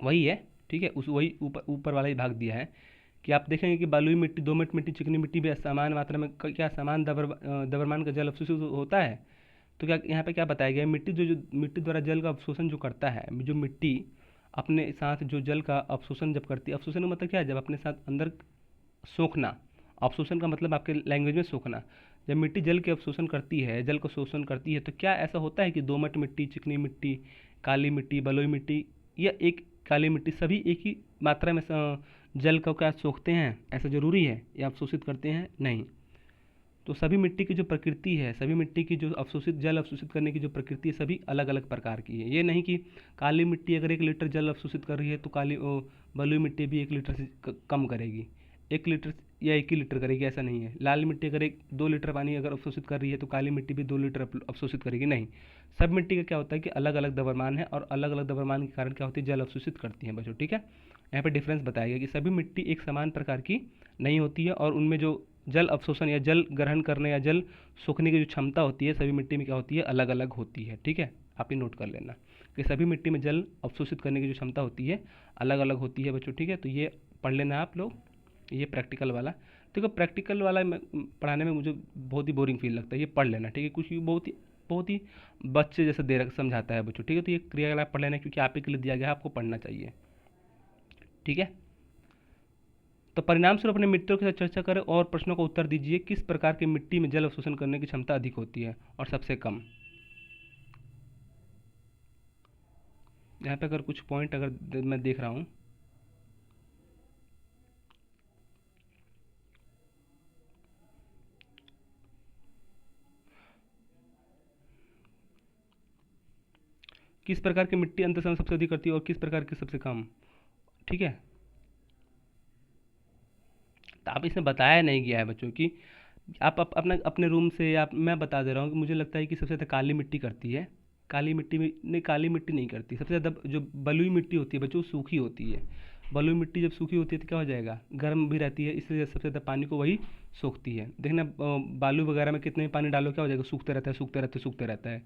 वही है। ठीक है, उस वही ऊपर ऊपर वाला ही भाग दिया है कि आप देखेंगे कि बलुई मिट्टी, दोमट मिट्टी, चिकनी मिट्टी भी समान मात्रा में क्या समान द्रव्यमान का जल अवशोषित होता है। तो क्या यहाँ पे क्या बताया गया है, जो मिट्टी द्वारा जल का अवशोषण जो करता है, जो मिट्टी अपने साथ जो जल का अवशोषण जब करती है, अवशोषण का मतलब क्या है, जब अपने साथ अंदर सोखना। अवशोषण का मतलब आपके लैंग्वेज में सोखना। जब मिट्टी जल के अवशोषण करती है, जल को शोषण करती है, तो क्या ऐसा होता है कि दोमट मिट्टी, चिकनी मिट्टी काली मिट्टी, बलुई मिट्टी या एक काली मिट्टी, सभी एक ही मात्रा में जल को क्या सोखते हैं, ऐसा ज़रूरी है, या अवशोषित करते हैं? नहीं। तो सभी मिट्टी की जो प्रकृति है, सभी मिट्टी की जो अवशोषित जल अवशोषित करने की जो प्रकृति है, सभी अलग अलग प्रकार की है। ये नहीं कि काली मिट्टी अगर 1 लीटर जल अवशोषित कर रही है तो बलुई मिट्टी भी 1 लीटर से कम करेगी, 1 लीटर या 1 ही लीटर करेगी, ऐसा नहीं है। लाल मिट्टी अगर 2 लीटर पानी अगर अवशोषित कर रही है तो काली मिट्टी भी 2 लीटर अवशोषित करेगी, नहीं। सब मिट्टी का क्या होता है कि अलग अलग द्रव्यमान है, और अलग अलग द्रव्यमान के कारण क्या होती है, जल अवशोषित करती है बच्चों, ठीक है। यहाँ पे डिफरेंस बताया गया कि सभी मिट्टी एक समान प्रकार की नहीं होती है, और उनमें जो जल अवशोषण या जल ग्रहण करने या जल सोखने की जो क्षमता होती है सभी मिट्टी में क्या होती है, अलग अलग होती है, ठीक है। आप ये नोट कर लेना कि सभी मिट्टी में जल अवशोषित करने की जो क्षमता होती है अलग अलग होती है बच्चों, ठीक है। तो ये पढ़ लेना आप लोग, ये प्रैक्टिकल वाला। देखो प्रैक्टिकल वाला पढ़ाने में मुझे बहुत ही बोरिंग फील लगता है, ये पढ़ लेना, ठीक है। कुछ बहुत ही बच्चे जैसा दे समझाता है बच्चों, ठीक है। तो ये क्रियाकलाप पढ़ लेना, क्योंकि आप ही के लिए दिया गया है, आपको पढ़ना चाहिए, ठीक है। तो परिणाम स्वरूप अपने मित्रों के साथ चर्चा करें और प्रश्नों का उत्तर दीजिए। किस प्रकार की मिट्टी में जल अवशोषण करने की क्षमता अधिक होती है और सबसे कम? यहाँ पे अगर कुछ पॉइंट अगर मैं देख रहा हूँ, किस प्रकार की मिट्टी अंतः सबसे अधिक करती है और किस प्रकार की सबसे कम, ठीक है। तो आप इसमें बताया नहीं गया है बच्चों कि आप अपना अपने रूम से, या मैं बता दे रहा हूँ कि मुझे लगता है कि सबसे ज़्यादा काली मिट्टी करती है। काली मिट्टी में नहीं, काली मिट्टी नहीं करती। सबसे ज़्यादा जो बलुई मिट्टी होती है बच्चों, सूखी होती है। बलुई मिट्टी जब सूखी होती है तो क्या हो जाएगा, गर्म भी रहती है, इसलिए सबसे ज़्यादा पानी को वही सोखती है। देखना बालू वगैरह में कितने भी पानी डालो क्या हो जाएगा, सूखते रहता है, सूखते रहते सूखते रहता है।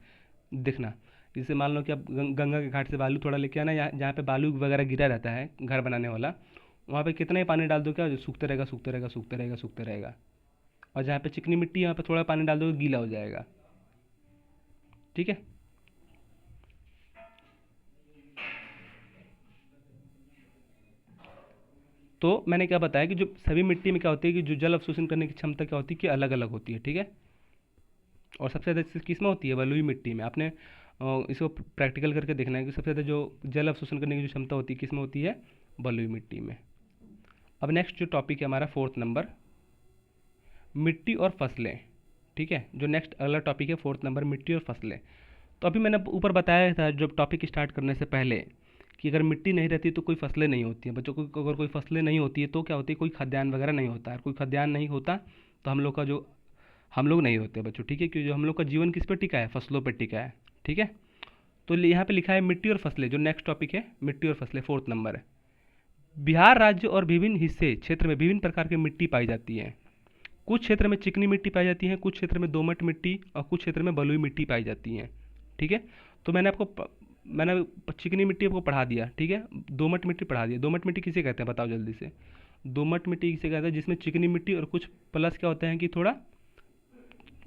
देखना, जैसे मान लो कि आप गंगा के घाट से बालू थोड़ा लेके आना, जहाँ पे बालू वगैरह गिरा रहता है घर बनाने वाला, वहाँ पे कितना ही पानी डाल दो क्या हो जाएगा, सूखते रहेगा, सूखते रहेगा, सूखते रहेगा, सूखते रहेगा। और जहाँ पे चिकनी मिट्टी है वहाँ पे थोड़ा पानी डाल दो गीला हो जाएगा, ठीक है। तो मैंने क्या बताया कि जो सभी मिट्टी में क्या होती है कि जो जल अवशोषण करने की क्षमता क्या होती है कि अलग अलग होती है, ठीक है। और सबसे ज़्यादा किस में होती है, बलुई मिट्टी में। आपने इसको प्रैक्टिकल करके देखना है कि सबसे ज़्यादा जो जल अवशोषण करने की जो क्षमता होती है किस में होती है, बलुई मिट्टी में। अब नेक्स्ट जो टॉपिक है हमारा 4th नंबर, मिट्टी और फसलें, ठीक है। जो नेक्स्ट अगला टॉपिक है 4th नंबर, मिट्टी और फसलें। तो अभी मैंने ऊपर बताया था जब टॉपिक स्टार्ट करने से पहले कि अगर मिट्टी नहीं रहती तो कोई फसलें नहीं होती हैं बच्चों को। अगर कोई फसलें नहीं होती है तो क्या होती है, कोई खाद्यान्न वगैरह नहीं होता है। कोई खाद्यान्न नहीं होता तो हम लोग नहीं होते बच्चों, ठीक है। क्योंकि जो हम लोग का जीवन किस पर टिका है, फसलों पर टिका है, ठीक है। तो यहाँ पे लिखा है मिट्टी और फसलें। जो नेक्स्ट टॉपिक है मिट्टी और फसलें, 4th नंबर है। बिहार राज्य और विभिन्न हिस्से क्षेत्र में विभिन्न प्रकार की मिट्टी पाई जाती है। कुछ क्षेत्र में चिकनी मिट्टी पाई जाती है, कुछ क्षेत्र में दोमट मिट्टी, और कुछ क्षेत्र में बलुई मिट्टी पाई जाती है, ठीक है। तो मैंने चिकनी मिट्टी आपको पढ़ा दिया, ठीक है। दोमट मिट्टी पढ़ा दिया। दोमट मिट्टी किसे कहते हैं बताओ जल्दी से। दोमट मिट्टी किसे कहते हैं, जिसमें चिकनी मिट्टी और कुछ प्लस क्या होता है कि थोड़ा